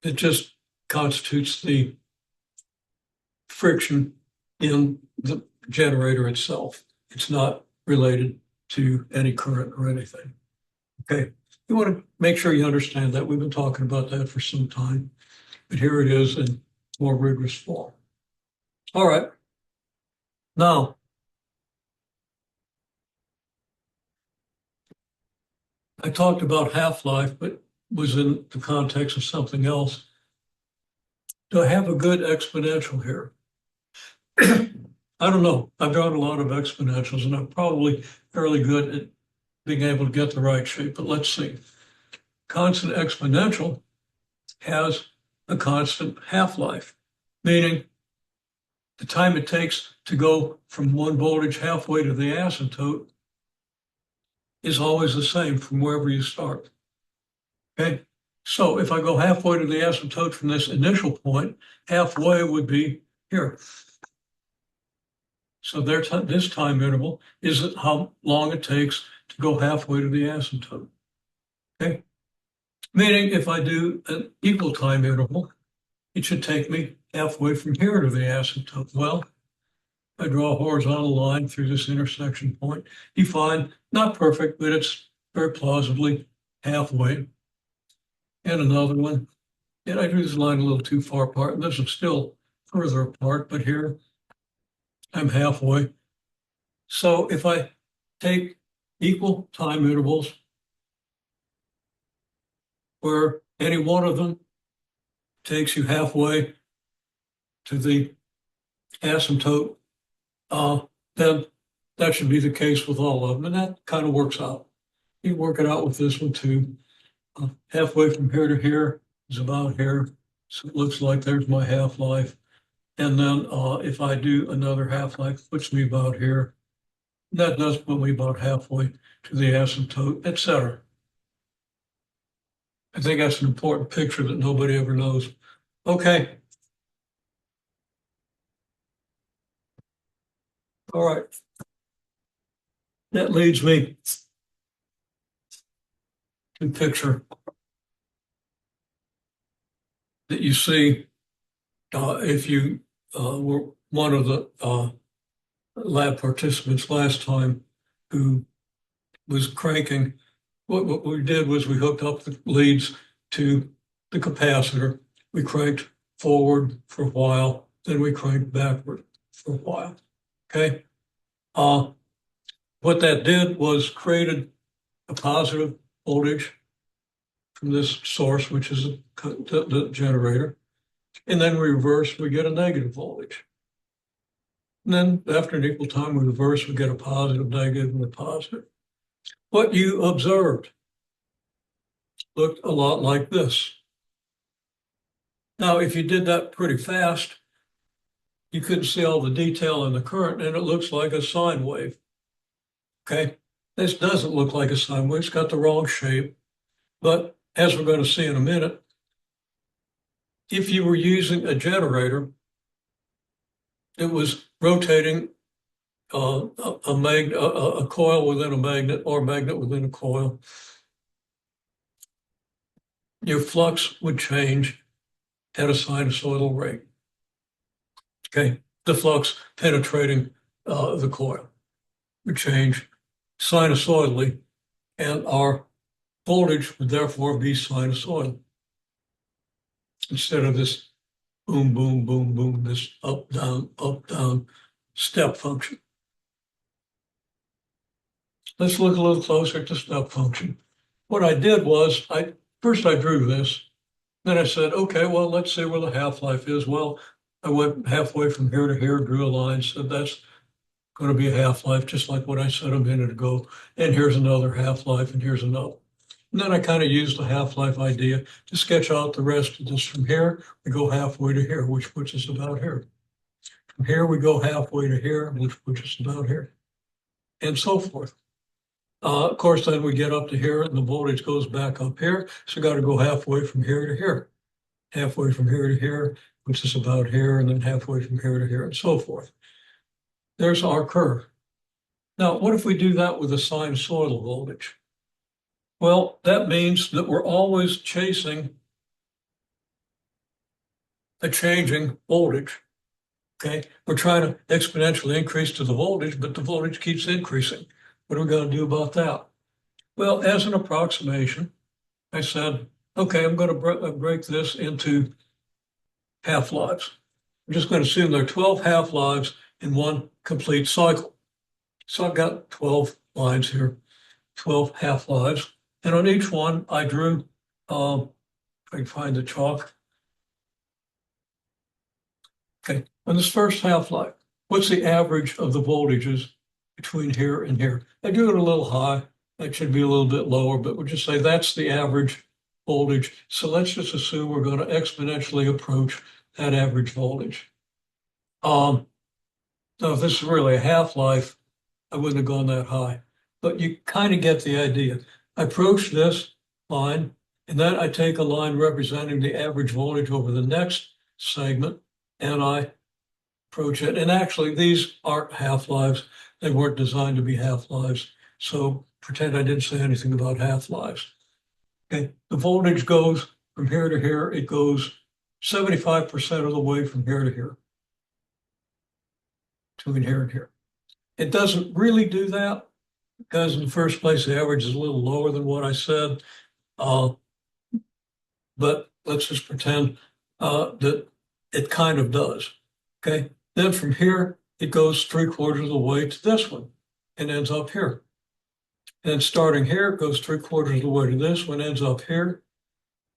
that just constitutes the friction in the generator itself. It's not related to any current or anything. Okay, you want to make sure you understand that. We've been talking about that for some time, but here it is in more rigorous form. All right. Now, I talked about half-life, but was in the context of something else. Do I have a good exponential here? I don't know. I've drawn a lot of exponentials, and I'm probably fairly good at being able to get the right shape, but let's see. Constant exponential has a constant half-life, meaning the time it takes to go from one voltage halfway to the asymptote is always the same from wherever you start. Okay, so if I go halfway to the asymptote from this initial point, halfway would be here. So this time interval is how long it takes to go halfway to the asymptote. Okay, meaning if I do an equal time interval, it should take me halfway from here to the asymptote. Well, I draw a horizontal line through this intersection point. You find not perfect, but it's very plausibly halfway. And another one. And I drew this line a little too far apart, and this is still further apart, but here I'm halfway. So if I take equal time intervals where any one of them takes you halfway to the asymptote, then that should be the case with all of them. And that kind of works out. You work it out with this one too. Halfway from here to here is about here. So it looks like there's my half-life. And then if I do another half-life, puts me about here. That does put me about halfway to the asymptote, etc. I think that's an important picture that nobody ever knows. Okay. All right. That leads me to picture that you see if you were one of the lab participants last time who was cranking. What we did was we hooked up the leads to the capacitor. We cranked forward for a while, then we cranked backward for a while. Okay. What that did was created a positive voltage from this source, which is the generator. And then we reverse, we get a negative voltage. And then after an equal time, we reverse, we get a positive, negative, and a positive. What you observed looked a lot like this. Now, if you did that pretty fast, you couldn't see all the detail in the current, and it looks like a sine wave. Okay, this doesn't look like a sine wave. It's got the wrong shape. But as we're going to see in a minute, if you were using a generator, it was rotating a coil within a magnet or a magnet within a coil. Your flux would change at a sinusoidal rate. Okay, the flux penetrating the coil would change sinusoidally, and our voltage would therefore be sinusoidal instead of this boom, boom, boom, boom, this up, down step function. Let's look a little closer at the step function. What I did was, first I drew this, then I said, okay, well, let's see where the half-life is. Well, I went halfway from here to here, drew a line, said that's going to be a half-life, just like what I said a minute ago. And here's another half-life, and here's another. And then I kind of used the half-life idea to sketch out the rest of this. From here, we go halfway to here, which puts us about here. From here, we go halfway to here, which puts us about here, and so forth. Of course, then we get up to here, and the voltage goes back up here. So got to go halfway from here to here. Halfway from here to here, which is about here, and then halfway from here to here, and so forth. There's our curve. Now, what if we do that with a sinusoidal voltage? Well, that means that we're always chasing a changing voltage. Okay, we're trying to exponentially increase to the voltage, but the voltage keeps increasing. What are we going to do about that? Well, as an approximation, I said, okay, I'm going to break this into half-lives. I'm just going to assume there are 12 half-lives in one complete cycle. So I've got 12 lines here, 12 half-lives. And on each one, I drew, if I can find the chalk. Okay, on this first half-life, what's the average of the voltages between here and here? I do it a little high. That should be a little bit lower, but we'll just say that's the average voltage. So let's just assume we're going to exponentially approach that average voltage. Now, if this is really a half-life, I wouldn't have gone that high, but you kind of get the idea. I approach this line, and then I take a line representing the average voltage over the next segment, and I approach it. And actually, these aren't half-lives. They weren't designed to be half-lives. So pretend I didn't say anything about half-lives. Okay, the voltage goes from here to here. It goes 75% of the way from here to here, between here and here. It doesn't really do that because in the first place, the average is a little lower than what I said. But let's just pretend that it kind of does. Okay, then from here, it goes 3/4 of the way to this one and ends up here. And starting here, it goes 3/4 of the way to this one, ends up here.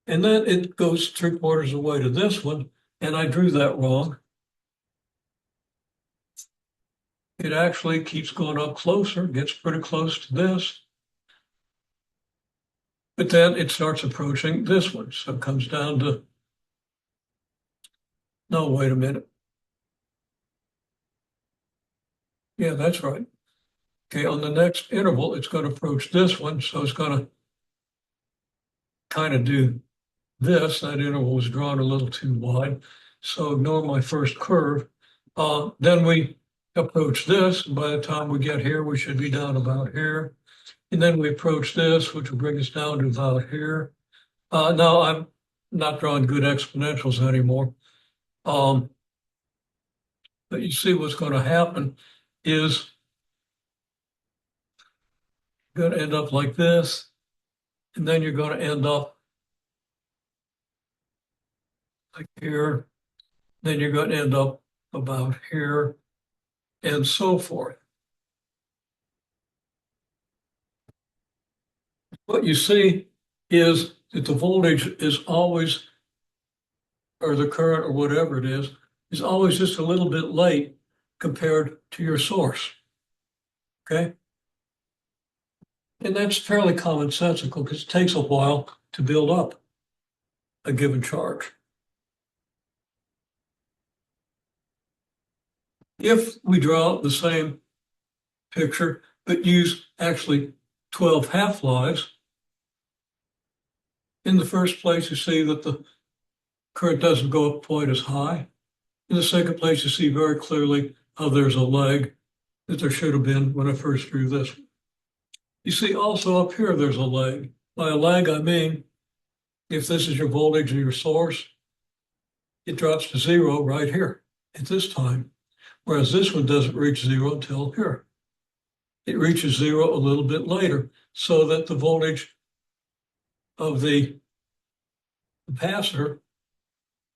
And then it goes 3/4 of the way to this one, and I drew that wrong. It actually keeps going up closer, gets pretty close to this. But then it starts approaching this one. So it comes down to, no, wait a minute. Yeah, that's right. Okay, on the next interval, it's going to approach this one. So it's going to kind of do this. That interval was drawn a little too wide. So ignore my first curve. Then we approach this. By the time we get here, we should be down about here. And then we approach this, which will bring us down to about here. Now I'm not drawing good exponentials anymore. But you see what's going to happen is you're going to end up like this, and then you're going to end up like here, then you're going to end up about here, and so forth. What you see is that the voltage is always, or the current or whatever it is always just a little bit late compared to your source. Okay? And that's fairly commonsensical because it takes a while to build up a given charge. If we draw the same picture, but use actually 12 half-lives, in the first place, you see that the current doesn't go up quite as high. In the second place, you see very clearly how there's a lag that there should have been when I first drew this. You see also up here, there's a lag. By a lag, I mean, if this is your voltage and your source, it drops to zero right here at this time. Whereas this one doesn't reach zero until here. It reaches zero a little bit later, so that the voltage of the capacitor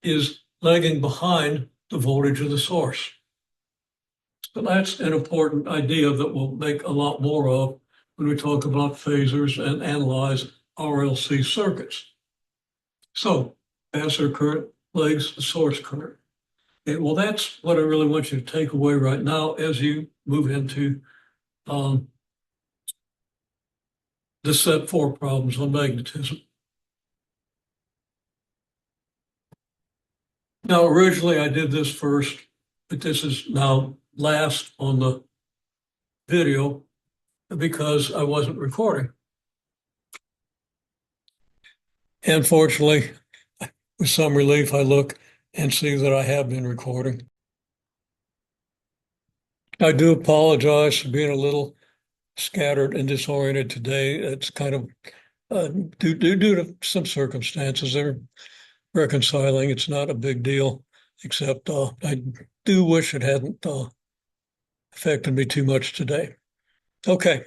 is lagging behind the voltage of the source. So that's an important idea that we'll make a lot more of when we talk about phasors and analyze RLC circuits. So capacitor current lags the source current. Okay, well, that's what I really want you to take away right now as you move into the set 4 problems on magnetism. Now, originally I did this first, but this is now last on the video because I wasn't recording. And fortunately, with some relief, I look and see that I have been recording. I do apologize for being a little scattered and disoriented today. It's kind of due to some circumstances they're reconciling. It's not a big deal, except I do wish it hadn't affected me too much today. Okay.